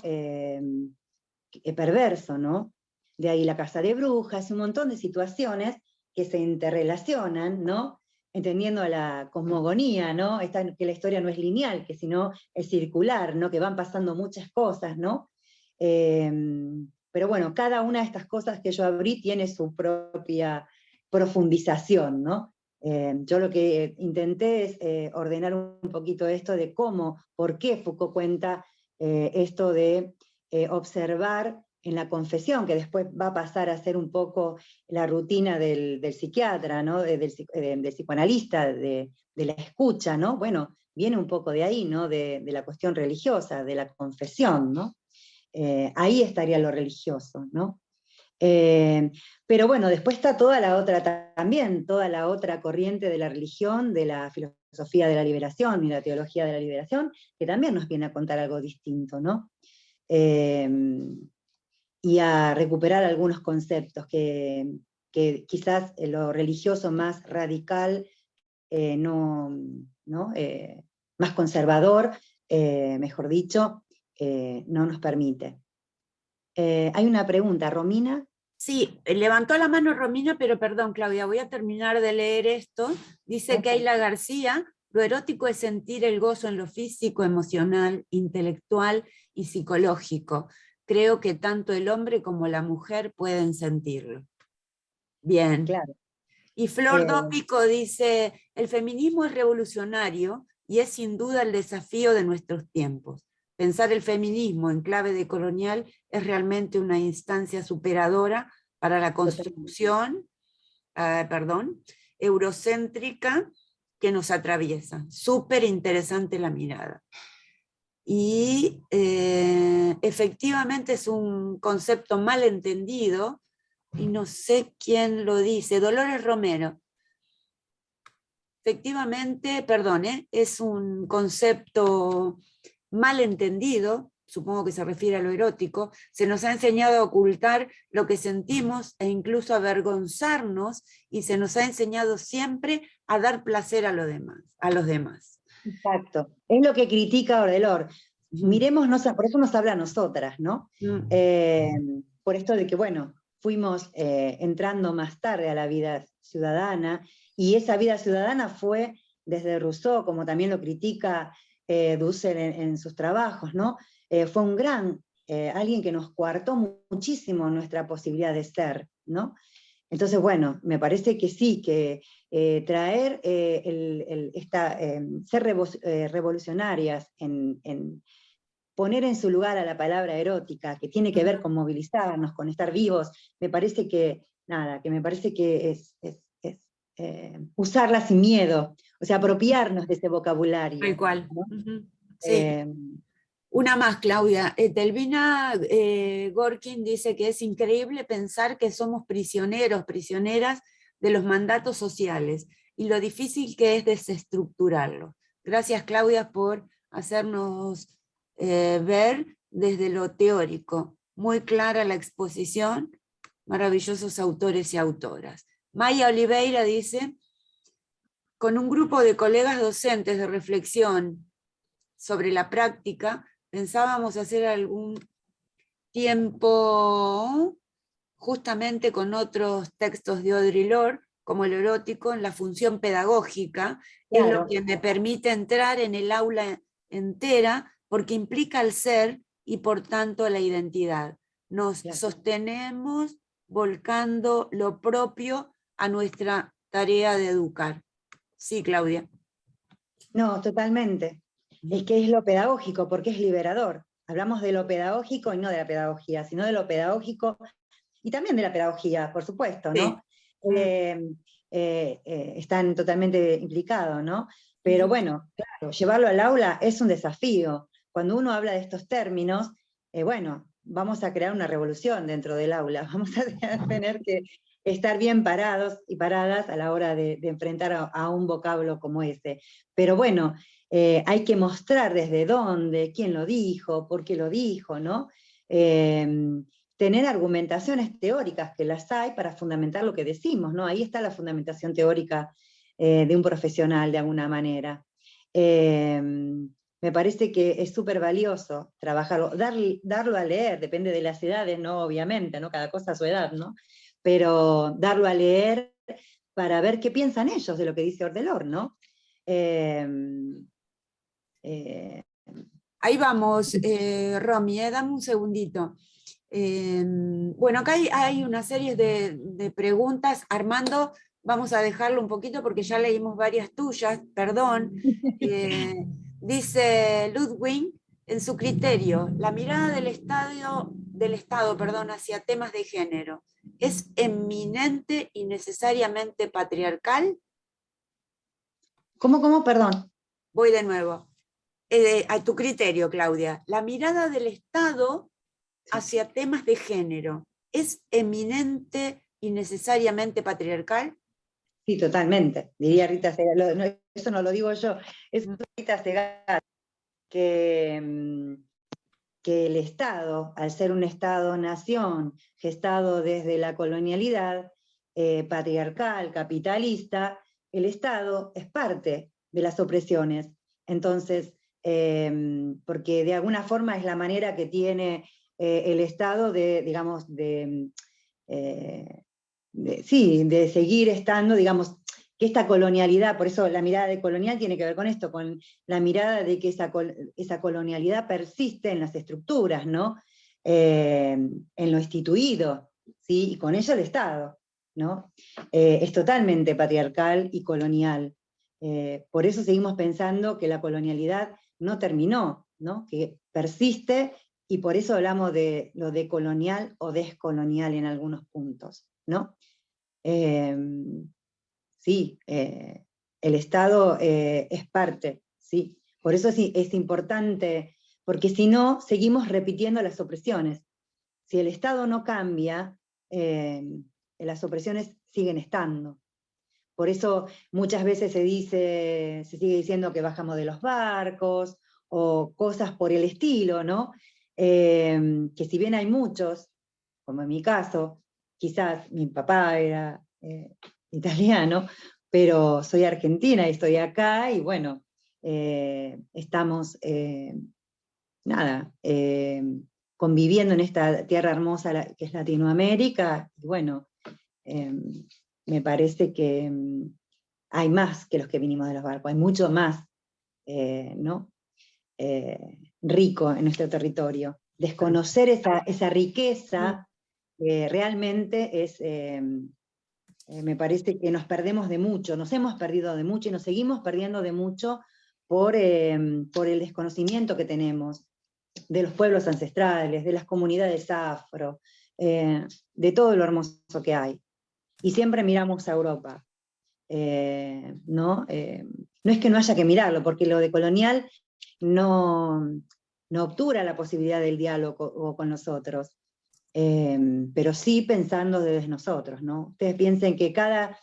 perverso, ¿no? De ahí la casa de brujas, un montón de situaciones que se interrelacionan, ¿no? Entendiendo la cosmogonía, ¿no? Que la historia no es lineal, que sino es circular, ¿no? Que van pasando muchas cosas, ¿no? Pero bueno, cada una de estas cosas que yo abrí tiene su propia profundización, ¿no? Yo lo que intenté es ordenar un poquito esto de cómo, por qué Foucault cuenta esto de observar en la confesión, que después va a pasar a ser un poco la rutina del psiquiatra, ¿no? del psicoanalista, de la escucha, ¿no? Bueno, viene un poco de ahí, ¿no? De la cuestión religiosa, de la confesión, ¿no? Ahí estaría lo religioso, ¿no? Pero bueno, después está toda la otra también, toda la otra corriente de la religión, de la filosofía de la liberación y la teología de la liberación, que también nos viene a contar algo distinto, ¿no? Y a recuperar algunos conceptos que quizás lo religioso más radical, más conservador, mejor dicho, no nos permite. Hay una pregunta, Romina. Sí, levantó la mano Romina, pero perdón, Claudia, voy a terminar de leer esto. Dice Keila García, lo erótico es sentir el gozo en lo físico, emocional, intelectual y psicológico. Creo que tanto el hombre como la mujer pueden sentirlo. Bien. Claro. Y Flor Dópico dice, el feminismo es revolucionario y es sin duda el desafío de nuestros tiempos. Pensar el feminismo en clave de colonial es realmente una instancia superadora para la construcción, eurocéntrica que nos atraviesa. Súper interesante la mirada. Y efectivamente es un concepto mal entendido, y no sé quién lo dice, Dolores Romero. Efectivamente, perdón, es un concepto mal entendido, supongo que se refiere a lo erótico. Se nos ha enseñado a ocultar lo que sentimos e incluso a avergonzarnos, y se nos ha enseñado siempre a dar placer a los demás. Exacto. Es lo que critica Ordelor. Miremosnos, por eso nos habla a nosotras, ¿no? Por esto de que, bueno, fuimos entrando más tarde a la vida ciudadana, y esa vida ciudadana fue desde Rousseau, como también lo critica Dussel en sus trabajos, ¿no? Fue un gran, alguien que nos coartó muchísimo nuestra posibilidad de ser, ¿no? Entonces, bueno, me parece que sí, que traer ser revolucionarias en poner en su lugar a la palabra erótica, que tiene que ver con movilizarnos, con estar vivos, me parece que, es usarla sin miedo, o sea, apropiarnos de ese vocabulario. Tal cual. ¿No? Sí. Una más, Claudia. Telvina Gorkin dice que es increíble pensar que somos prisioneros, prisioneras de los mandatos sociales, y lo difícil que es desestructurarlo. Gracias, Claudia, por hacernos ver desde lo teórico. Muy clara la exposición, maravillosos autores y autoras. Maya Oliveira dice: con un grupo de colegas docentes de reflexión sobre la práctica, pensábamos hacer algún tiempo justamente con otros textos de Audre Lorde, como el erótico, en la función pedagógica. Claro. Es lo que me permite entrar en el aula entera, porque implica el ser y por tanto la identidad. Nos sostenemos volcando lo propio a nuestra tarea de educar. Sí, Claudia. No, totalmente. Es que es lo pedagógico, porque es liberador. Hablamos de lo pedagógico y no de la pedagogía, sino de lo pedagógico y también de la pedagogía, por supuesto, ¿no? Sí. Están totalmente implicados, ¿no? Pero bueno, claro, llevarlo al aula es un desafío. Cuando uno habla de estos términos, bueno, vamos a crear una revolución dentro del aula, vamos a tener que estar bien parados y paradas a la hora de enfrentar a un vocablo como ese. Pero bueno, hay que mostrar desde dónde, quién lo dijo, por qué lo dijo, ¿no? Tener argumentaciones teóricas, que las hay, para fundamentar lo que decimos, ¿no? Ahí está la fundamentación teórica de un profesional, de alguna manera. Me parece que es súper valioso trabajarlo, darlo a leer, depende de las edades, ¿no? Obviamente, ¿no? Cada cosa a su edad, ¿no? Pero darlo a leer para ver qué piensan ellos de lo que dice Audre Lorde, ¿no? Ahí vamos, Romy, dame un segundito. Bueno, acá hay una serie de preguntas. Armando, vamos a dejarlo un poquito porque ya leímos varias tuyas, perdón. Dice Ludwig, en su criterio, la mirada del Estado, hacia temas de género, ¿es eminente y necesariamente patriarcal? ¿Cómo? Perdón. Voy de nuevo. A tu criterio, Claudia, la mirada del Estado hacia temas de género, ¿es eminente y necesariamente patriarcal? Sí, totalmente. Diría Rita Segato, eso no lo digo yo, es Rita Segato, que el Estado, al ser un Estado-nación gestado desde la colonialidad, patriarcal, capitalista, el Estado es parte de las opresiones. Entonces, porque de alguna forma es la manera que tiene el Estado de, digamos, de seguir estando, digamos, que esta colonialidad, por eso la mirada de colonial tiene que ver con esto, con la mirada de que esa colonialidad persiste en las estructuras, ¿no? En lo instituido, ¿sí? Y con ello el Estado, ¿no? Es totalmente patriarcal y colonial. Por eso seguimos pensando que la colonialidad no terminó, ¿no? Que persiste, y por eso hablamos de lo decolonial o descolonial en algunos puntos, ¿no? Sí, el Estado es parte, ¿sí? Por eso es importante, porque si no, seguimos repitiendo las opresiones. Si el Estado no cambia, las opresiones siguen estando. Por eso muchas veces se sigue diciendo que bajamos de los barcos, o cosas por el estilo, ¿no? Que si bien hay muchos, como en mi caso, quizás mi papá era italiano, pero soy argentina y estoy acá, y bueno, estamos, conviviendo en esta tierra hermosa que es Latinoamérica, y bueno, me parece que hay más que los que vinimos de los barcos, hay mucho más, ¿no? Rico en nuestro territorio. Desconocer esa riqueza realmente es, me parece que nos perdemos de mucho, nos hemos perdido de mucho y nos seguimos perdiendo de mucho por el desconocimiento que tenemos de los pueblos ancestrales, de las comunidades afro, de todo lo hermoso que hay. Y siempre miramos a Europa, ¿no? No es que no haya que mirarlo, porque lo de colonial no obtura la posibilidad del diálogo con nosotros, pero sí pensando desde nosotros, ¿no? Ustedes piensen que cada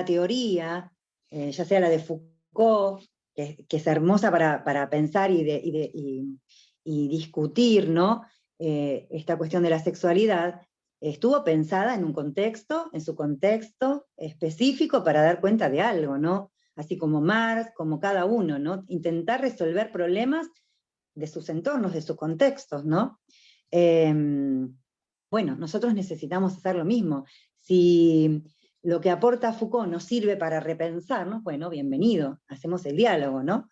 teoría, ya sea la de Foucault, que es hermosa para pensar y discutir, ¿no? Esta cuestión de la sexualidad, estuvo pensada en un contexto, en su contexto específico para dar cuenta de algo, ¿no? Así como Marx, como cada uno, ¿no? Intentar resolver problemas de sus entornos, de sus contextos, ¿no? Bueno, nosotros necesitamos hacer lo mismo. Si lo que aporta Foucault nos sirve para repensarnos, bueno, bienvenido, hacemos el diálogo, ¿no?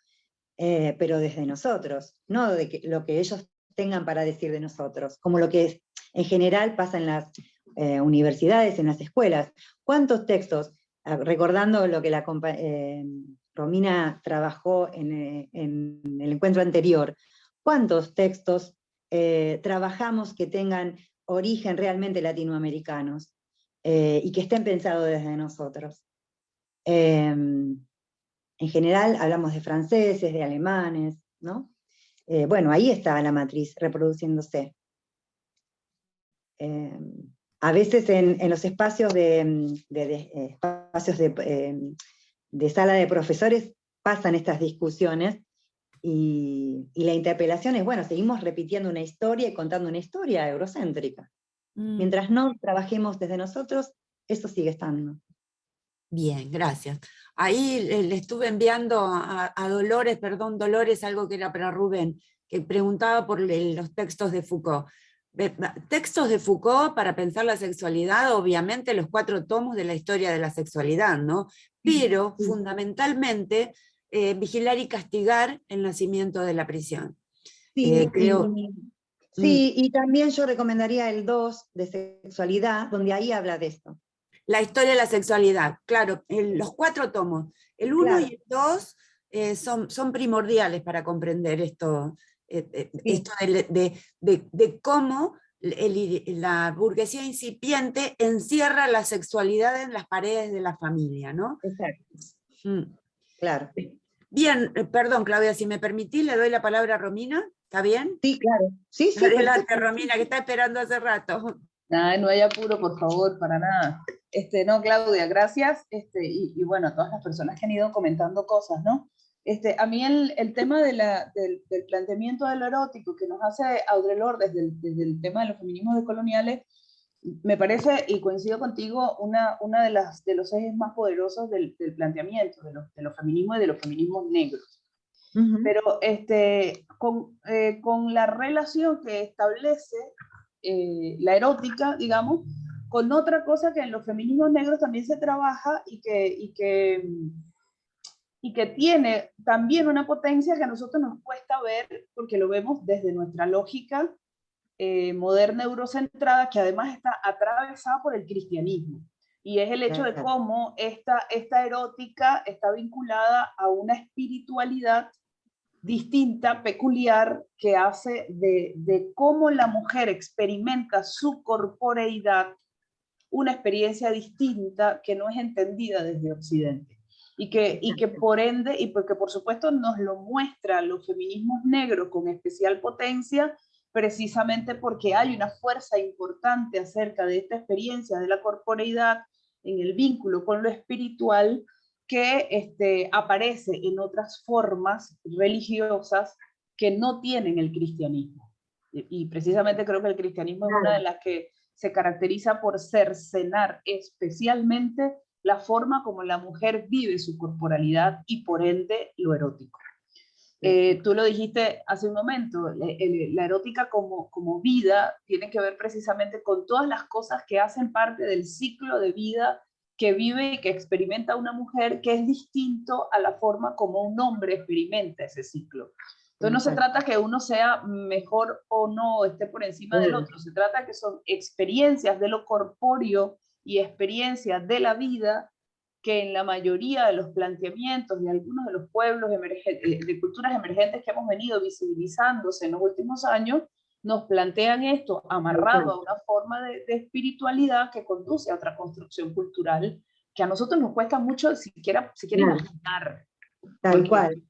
Pero desde nosotros, no de lo que ellos tengan para decir de nosotros, como lo que en general pasa en las universidades, en las escuelas. ¿Cuántos textos, recordando lo que Romina trabajó en el encuentro anterior, cuántos textos trabajamos que tengan origen realmente latinoamericanos y que estén pensados desde nosotros? En general hablamos de franceses, de alemanes, ¿no? Bueno, ahí está la matriz reproduciéndose. A veces en los espacios de sala de profesores pasan estas discusiones, y la interpelación es, bueno, seguimos repitiendo una historia y contando una historia eurocéntrica. Mientras no trabajemos desde nosotros, eso sigue estando. Bien, gracias. Ahí le estuve enviando a Dolores, Dolores, algo que era para Rubén, que preguntaba por los textos de Foucault. Textos de Foucault para pensar la sexualidad, obviamente los 4 tomos de la historia de la sexualidad, ¿no? Pero fundamentalmente Vigilar y castigar el nacimiento de la prisión. Sí, Creo... sí, y también yo recomendaría el 2 de sexualidad, donde ahí habla de esto. La historia de la sexualidad, claro, los 4 tomos. El 1 claro. Y el 2 son primordiales para comprender esto, esto de cómo la burguesía incipiente encierra la sexualidad en las paredes de la familia, ¿no? Exacto. Claro. Bien, perdón, Claudia, si me permitís, le doy la palabra a Romina, ¿está bien? Sí, claro. Sí, sí. Adelante, perfecto. Romina, que está esperando hace rato. Nada, no hay apuro, por favor, para nada. No, Claudia, gracias. Y bueno, a todas las personas que han ido comentando cosas, ¿no? A mí el tema del planteamiento de lo erótico que nos hace Audre Lorde desde el tema de los feminismos decoloniales, me parece, y coincido contigo, una de los ejes más poderosos del planteamiento de los feminismos y de los feminismos negros. Uh-huh. Pero con la relación que establece la erótica, digamos, con otra cosa que en los feminismos negros también se trabaja y que tiene también una potencia que a nosotros nos cuesta ver porque lo vemos desde nuestra lógica moderna eurocentrada, que además está atravesada por el cristianismo. Y es el hecho de cómo esta erótica está vinculada a una espiritualidad distinta, peculiar, que hace de cómo la mujer experimenta su corporeidad una experiencia distinta que no es entendida desde Occidente. Y que por ende, y porque por supuesto nos lo muestran los feminismos negros con especial potencia, precisamente porque hay una fuerza importante acerca de esta experiencia de la corporeidad en el vínculo con lo espiritual, que aparece en otras formas religiosas que no tienen el cristianismo. Y precisamente creo que el cristianismo es una de las que se caracteriza por cercenar especialmente la forma como la mujer vive su corporalidad y por ende lo erótico. Tú lo dijiste hace un momento, la erótica como vida tiene que ver precisamente con todas las cosas que hacen parte del ciclo de vida que vive y que experimenta una mujer, que es distinto a la forma como un hombre experimenta ese ciclo. Entonces no se trata que uno sea mejor o no, esté por encima del otro, se trata que son experiencias de lo corpóreo y experiencias de la vida que en la mayoría de los planteamientos de algunos de los pueblos de culturas emergentes que hemos venido visibilizándose en los últimos años, nos plantean esto amarrado a una forma de espiritualidad que conduce a otra construcción cultural que a nosotros nos cuesta mucho siquiera imaginar. Tal cual.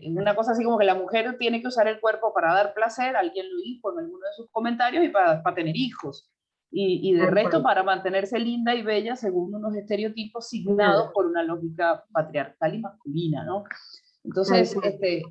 Una cosa así como que la mujer tiene que usar el cuerpo para dar placer, alguien lo dijo en alguno de sus comentarios, y para tener hijos. Y de resto para mantenerse linda y bella según unos estereotipos signados por una lógica patriarcal y masculina, ¿no? Entonces,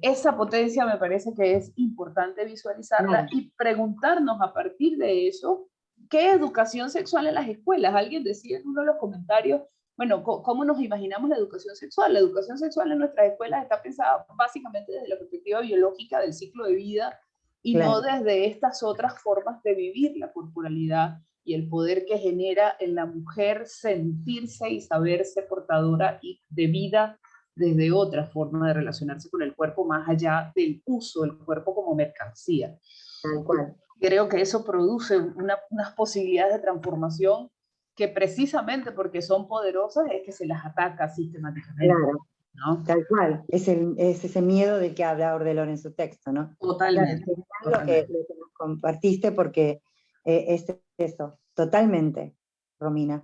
esa potencia me parece que es importante visualizarla y preguntarnos a partir de eso, ¿qué educación sexual en las escuelas? Alguien decía en uno de los comentarios, bueno, ¿cómo nos imaginamos la educación sexual? La educación sexual en nuestras escuelas está pensada básicamente desde la perspectiva biológica del ciclo de vida y no desde estas otras formas de vivir la corporalidad y el poder que genera en la mujer sentirse y saberse portadora de vida desde otra forma de relacionarse con el cuerpo, más allá del uso del cuerpo como mercancía. Tal cual. Creo que eso produce unas posibilidades de transformación que precisamente porque son poderosas es que se las ataca sistemáticamente. Claro, ¿no? Tal cual. Es ese miedo del que habla Ordelón en su texto, ¿no? Totalmente. Claro, lo que nos compartiste, porque es eso, totalmente, Romina.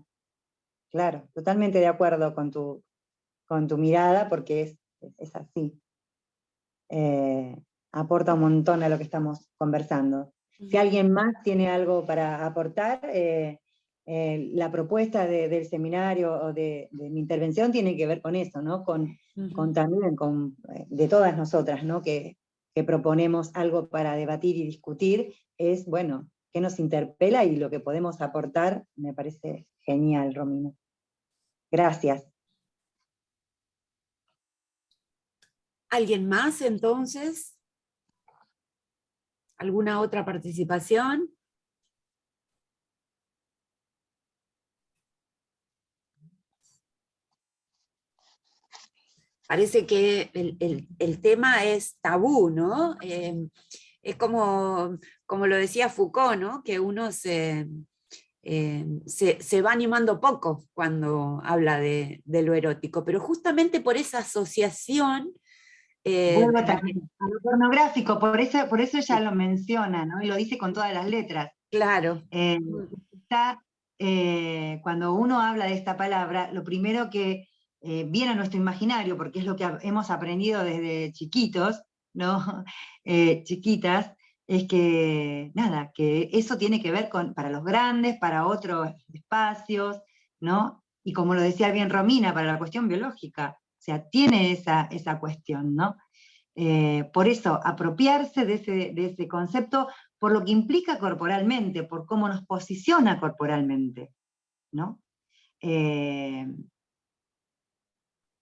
Claro, totalmente de acuerdo con tu mirada, porque es así. Aporta un montón a lo que estamos conversando. Si alguien más tiene algo para aportar, la propuesta del seminario o de mi intervención tiene que ver con eso, ¿no? También de todas nosotras, ¿no? Que proponemos algo para debatir y discutir, es, bueno, qué nos interpela y lo que podemos aportar, me parece genial, Romina. Gracias. ¿Alguien más entonces? ¿Alguna otra participación? Parece que el tema es tabú, ¿no? Es como lo decía Foucault, ¿no? Que uno se va animando poco cuando habla de lo erótico, pero justamente por esa asociación... Vuelvo también a lo pornográfico, por eso ella lo menciona, ¿no? Y lo dice con todas las letras. Claro. Cuando uno habla de esta palabra, lo primero que viene a nuestro imaginario, porque es lo que hemos aprendido desde chiquitos, ¿no? Chiquitas, es que, nada, que eso tiene que ver para los grandes, para otros espacios, ¿no? Y como lo decía bien Romina, para la cuestión biológica. O sea, tiene esa cuestión, ¿no? Por eso, apropiarse de ese concepto por lo que implica corporalmente, por cómo nos posiciona corporalmente, ¿no?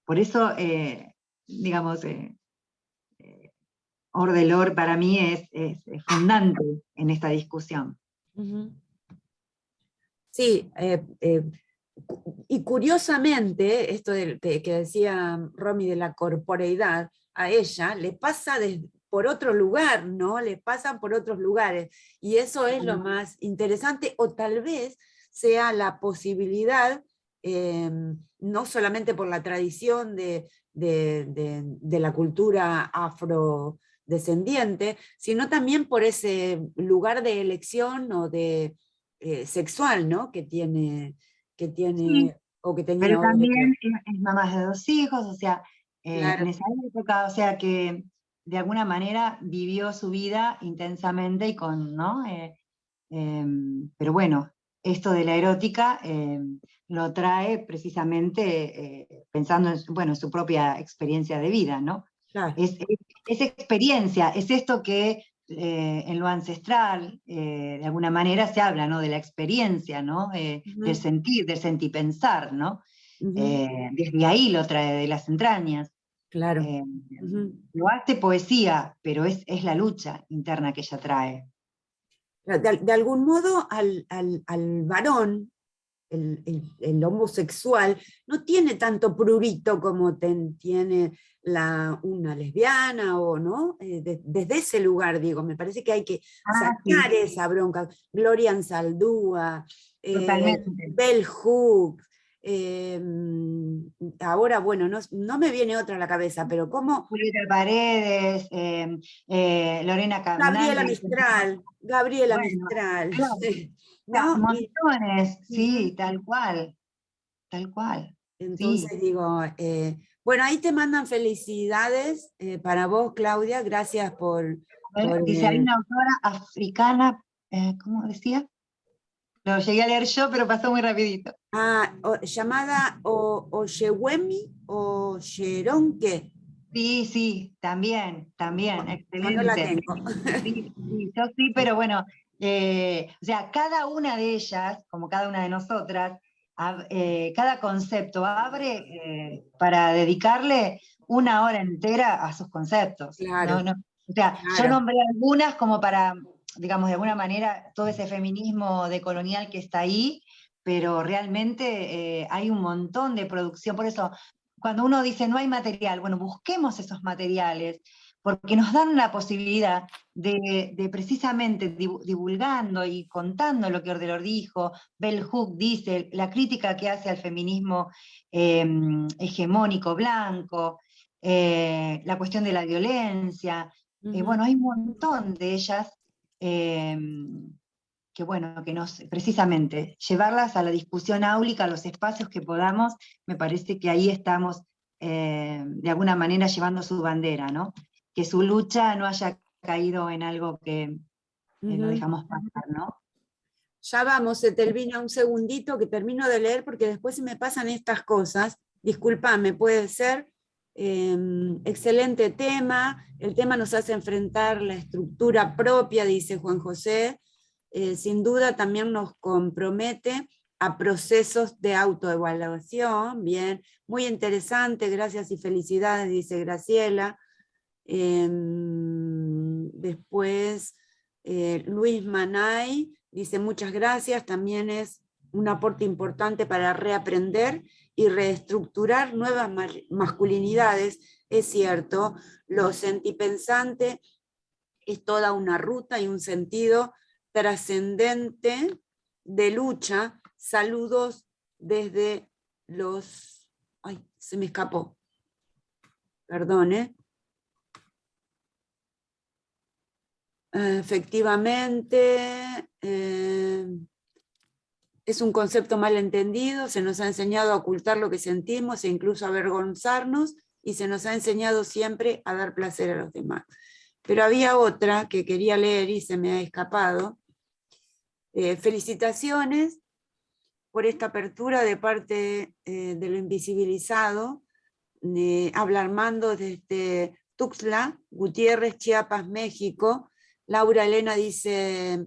Por eso, digamos, Ordelor para mí es fundante en esta discusión. Sí, y curiosamente, esto que decía Romy de la corporeidad, a ella le pasa por otro lugar, ¿no? Le pasan por otros lugares, y eso es lo más interesante, o tal vez sea la posibilidad, no solamente por la tradición de la cultura afrodescendiente, sino también por ese lugar de elección o de sexual, ¿no? Que tiene, Sí, o que tenía pero Audre también Lorde. es mamá de 2 hijos, o sea, Claro. en esa época, o sea que de alguna manera vivió su vida intensamente y con, ¿no? Pero bueno, esto de la erótica lo trae precisamente pensando en, bueno, en su propia experiencia de vida, ¿no? Claro. Es experiencia, es esto que en lo ancestral, de alguna manera se habla, ¿no? De la experiencia, ¿no? Del sentipensar, ¿no? Desde ahí lo trae, de las entrañas. Claro. Lo hace poesía, pero es la lucha interna que ella trae. De algún modo al varón, el homosexual, no tiene tanto prurito como tiene una lesbiana, o no, desde ese lugar, digo, me parece que hay que sacar Sí, esa bronca. Gloria Anzaldúa, totalmente. Bell Hooks, ahora, bueno, no me viene otra a la cabeza, pero como Julieta Paredes, Lorena Caminante. Gabriela Bueno, Mistral, claro, ¿no? montones, Ujú. sí, tal cual, sí. Entonces digo, bueno, ahí te mandan felicidades para vos, Claudia, gracias A ver, por, dice, hay una autora africana, ¿cómo decía? Lo llegué a leer yo, pero pasó muy rapidito. llamada Oyewemi o Yeronke. Sí, sí, también, No la excelente. tengo. Sí, sí, yo sí, pero bueno, o sea, cada una de ellas, como cada una de nosotras, cada concepto abre para dedicarle una hora entera a sus conceptos. Claro, O sea, yo claro. nombré algunas como para, digamos, de alguna manera, todo ese feminismo decolonial que está ahí, pero realmente hay un montón de producción. Por eso, cuando uno dice no hay material, bueno, busquemos esos materiales, porque nos dan la posibilidad de precisamente divulgando y contando lo que Ordelor dijo, Bell Hooks dice, la crítica que hace al feminismo hegemónico blanco, la cuestión de la violencia, bueno, hay un montón de ellas que bueno, que nos, precisamente, llevarlas a la discusión áulica, a los espacios que podamos, me parece que ahí estamos de alguna manera llevando su bandera, ¿no? Que su lucha no haya caído en algo que lo dejamos pasar, ¿no? Ya vamos, Etelvina, un segundito que termino de leer porque después se me pasan estas cosas. Discúlpame, puede ser. Excelente tema. El tema nos hace enfrentar la estructura propia, dice Juan José. Sin duda también nos compromete a procesos de autoevaluación. Bien, muy interesante, gracias y felicidades, dice Graciela. Después, Luis Manay dice muchas gracias, también es un aporte importante para reaprender y reestructurar nuevas masculinidades. Es cierto, lo sentipensante es toda una ruta y un sentido trascendente de lucha. Saludos desde los... Ay, se me escapó. Perdón, efectivamente, es un concepto mal entendido, se nos ha enseñado a ocultar lo que sentimos e incluso a avergonzarnos, y se nos ha enseñado siempre a dar placer a los demás. Pero había otra que quería leer y se me ha escapado. Felicitaciones por esta apertura de parte de lo invisibilizado. Habla Armando desde Tuxtla Gutiérrez, Chiapas, México. Laura Elena dice,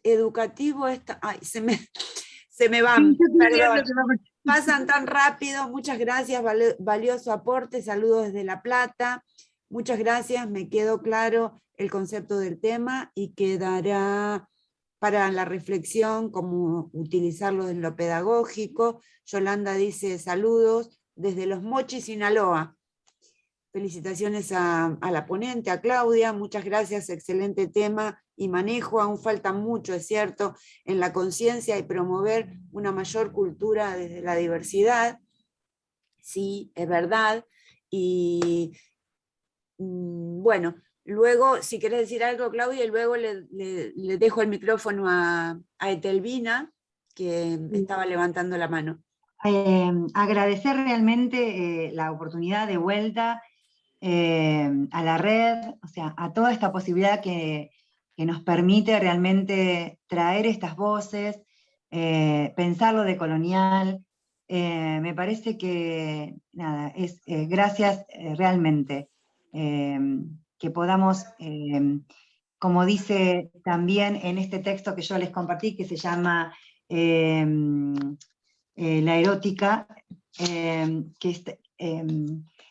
educativo, ay, se me van, perdón, pasan tan rápido. Muchas gracias, valioso aporte, saludos desde La Plata. Muchas gracias, me quedó claro el concepto del tema y quedará para la reflexión cómo utilizarlo en lo pedagógico. Yolanda dice saludos desde Los Mochis, Sinaloa. Felicitaciones a la ponente, a Claudia, muchas gracias, excelente tema y manejo. Aún falta mucho, es cierto, en la conciencia y promover una mayor cultura desde la diversidad. Sí, es verdad. Y bueno, Luego, si querés decir algo, Claudia, y luego le dejo el micrófono a Etelvina, que estaba levantando la mano. Agradecer realmente la oportunidad de vuelta a la red, o sea, a toda esta posibilidad que nos permite realmente traer estas voces, pensar lo decolonial. Me parece que, nada, es gracias realmente que podamos, como dice también en este texto que yo les compartí, que se llama La erótica, que es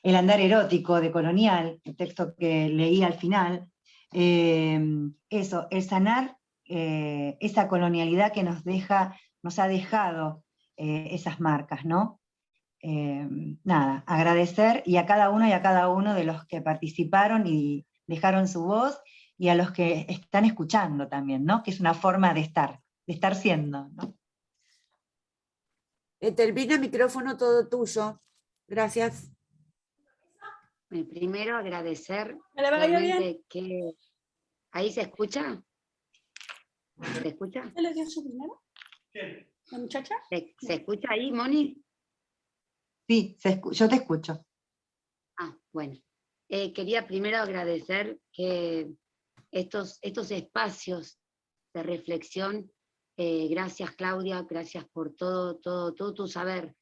El andar erótico de Colonial, el texto que leí al final, eso, el sanar esa colonialidad que nos ha dejado esas marcas, ¿no? Nada, agradecer y a cada uno y a cada uno de los que participaron y dejaron su voz, y a los que están escuchando también, ¿no? Que es una forma de estar siendo, ¿no? Etelvina, micrófono todo tuyo. Gracias. Primero agradecer ¿Que le vaya realmente que... ¿Ahí se escucha? ¿Se escucha? ¿Qué le dio su primero? ¿La muchacha? ¿Se escucha ahí, Moni? Sí, yo te escucho. Ah, bueno. Quería primero agradecer que estos espacios de reflexión, gracias Claudia, gracias por todo tu saber,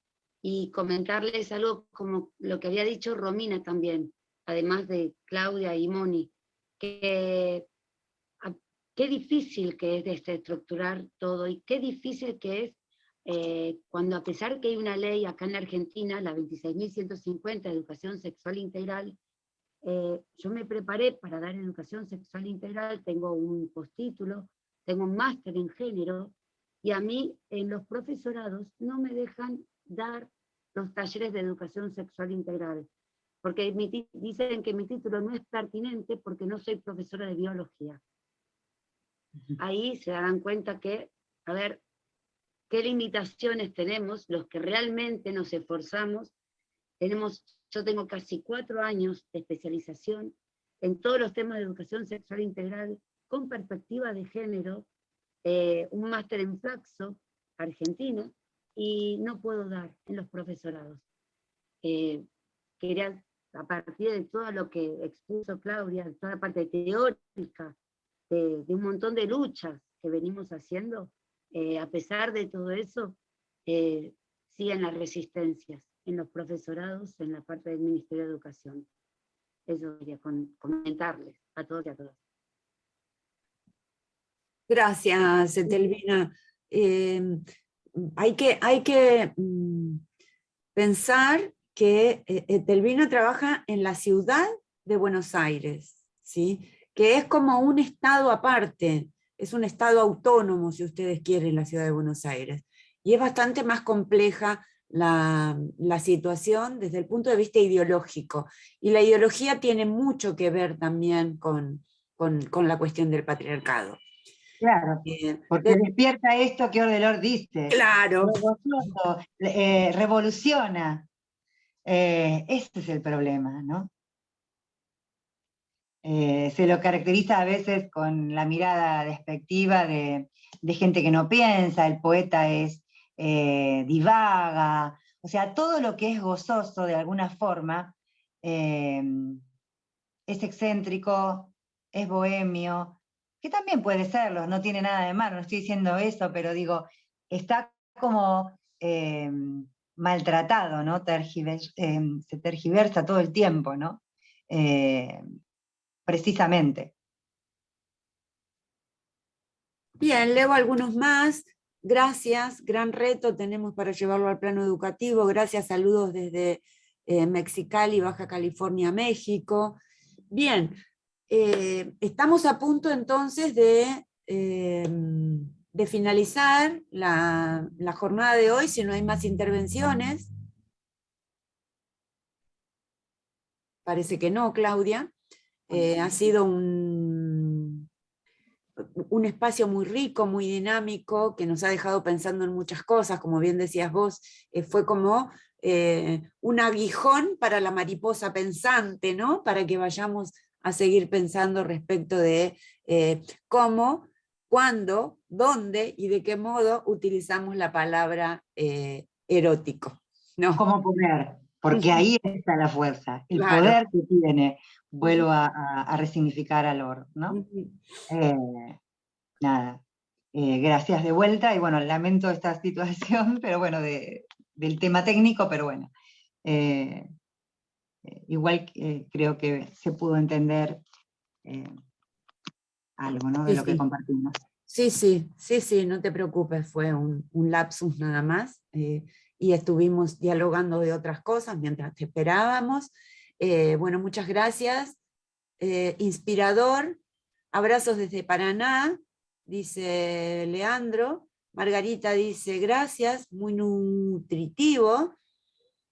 y comentarles algo como lo que había dicho Romina también, además de Claudia y Moni, que qué difícil que es desestructurar todo, y qué difícil que es cuando, a pesar que hay una ley acá en la Argentina, la 26.150, de educación sexual integral, yo me preparé para dar educación sexual integral, tengo un postítulo, tengo un máster en género, y a mí en los profesorados no me dejan dar los talleres de educación sexual integral, porque dicen que mi título no es pertinente porque no soy profesora de biología. Ahí se darán cuenta que, a ver, qué limitaciones tenemos los que realmente nos esforzamos. Yo tengo casi 4 años de especialización en todos los temas de educación sexual integral con perspectiva de género, un máster en Flaxo, Argentina, y no puedo dar en los profesorados. Quería, a partir de todo lo que expuso Claudia, de toda la parte teórica, de un montón de luchas que venimos haciendo, a pesar de todo eso, siguen las resistencias en los profesorados, en la parte del Ministerio de Educación. Eso quería comentarles a todos y a todas. Gracias, Etelvina. Hay que pensar que Etelvina trabaja en la ciudad de Buenos Aires, ¿sí? Que es como un estado aparte, es un estado autónomo, si ustedes quieren, la ciudad de Buenos Aires. Y es bastante más compleja la situación desde el punto de vista ideológico. Y la ideología tiene mucho que ver también con la cuestión del patriarcado. Claro, porque despierta esto que Ordelor dice. Claro. Revoluciona. Este es el problema, ¿no? Se lo caracteriza a veces con la mirada despectiva de gente que no piensa, el poeta es divaga, o sea, todo lo que es gozoso de alguna forma es excéntrico, es bohemio, que también puede serlo, no tiene nada de malo, no estoy diciendo eso, pero digo, está como maltratado, ¿no? Se tergiversa todo el tiempo, ¿no? Precisamente. Bien, leo algunos más. Gracias, gran reto tenemos para llevarlo al plano educativo. Gracias, saludos desde Mexicali, Baja California, México. Bien, estamos a punto entonces de finalizar la jornada de hoy, si no hay más intervenciones. Parece que no, Claudia. Ha sido un espacio muy rico, muy dinámico, que nos ha dejado pensando en muchas cosas, como bien decías vos, fue como un aguijón para la mariposa pensante, ¿no? Para que vayamos a seguir pensando respecto de cómo, cuándo, dónde y de qué modo utilizamos la palabra erótico, ¿no? ¿Cómo poder? Porque ahí está la fuerza, el Claro. poder que tiene. Vuelvo a resignificar a Lord, ¿no? Nada, gracias de vuelta, y bueno, lamento esta situación, pero bueno, del tema técnico, pero bueno. Igual creo que se pudo entender algo, ¿no? De lo que compartimos. Sí, no te preocupes, fue un lapsus nada más, y estuvimos dialogando de otras cosas mientras te esperábamos. Bueno, muchas gracias, inspirador, abrazos desde Paraná, dice Leandro. Margarita dice gracias, muy nutritivo.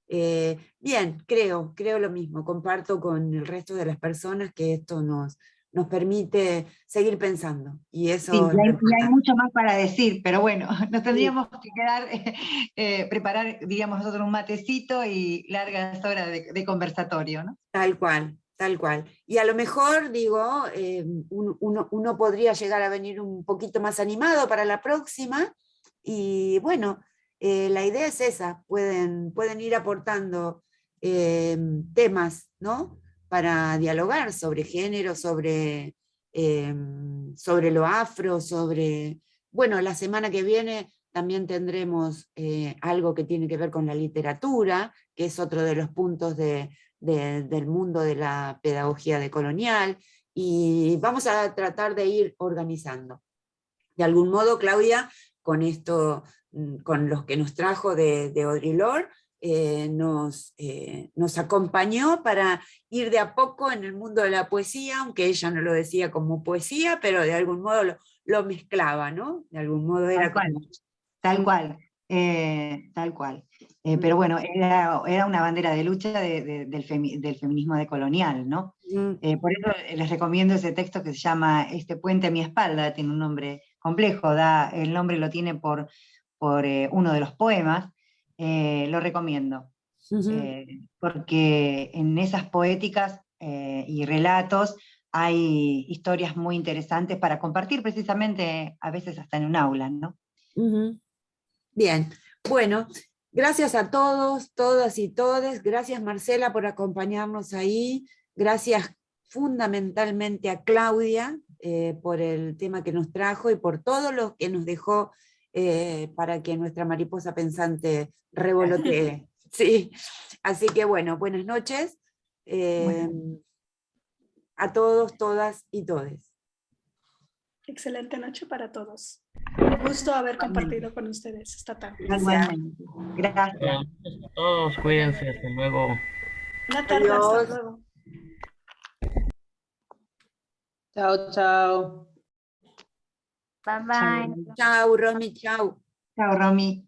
Bien, creo lo mismo, comparto con el resto de las personas que esto nos permite seguir pensando. Y eso Sí, es y lo hay importante. mucho más para decir, pero bueno, nos tendríamos que quedar, preparar, diríamos nosotros, un matecito y largas horas de conversatorio, ¿no? Tal cual, tal cual. Y a lo mejor, digo, uno podría llegar a venir un poquito más animado para la próxima, y bueno, la idea es esa, pueden ir aportando temas, ¿no? Para dialogar sobre género, sobre lo afro, sobre... Bueno, la semana que viene también tendremos algo que tiene que ver con la literatura, que es otro de los puntos del mundo de la pedagogía decolonial, y vamos a tratar de ir organizando. De algún modo, Claudia, con esto, con los que nos trajo de Audre Lorde, nos acompañó para ir de a poco en el mundo de la poesía, aunque ella no lo decía como poesía, pero de algún modo lo mezclaba, ¿no? De algún modo era como... Tal cual, tal cual. Pero bueno, era una bandera de lucha del feminismo decolonial, ¿no? Por eso les recomiendo ese texto que se llama Este puente a mi espalda, tiene un nombre complejo, el nombre lo tiene por uno de los poemas, lo recomiendo. Porque en esas poéticas y relatos hay historias muy interesantes para compartir precisamente, a veces hasta en un aula, ¿no? Bien, bueno, gracias a todos, todas y todes. Gracias, Marcela, por acompañarnos ahí. Gracias fundamentalmente a Claudia por el tema que nos trajo y por todo lo que nos dejó para que nuestra mariposa pensante revolotee. Sí, así que bueno, buenas noches a todos, todas y todes. Excelente noche para todos. Un gusto haber compartido con ustedes esta tarde. Igualmente. Gracias. A todos, cuídense, hasta luego. Buena tarde, hasta Adiós. luego. Chao, chao. Bye bye. Chao, Romy, chao. Chao, Romy.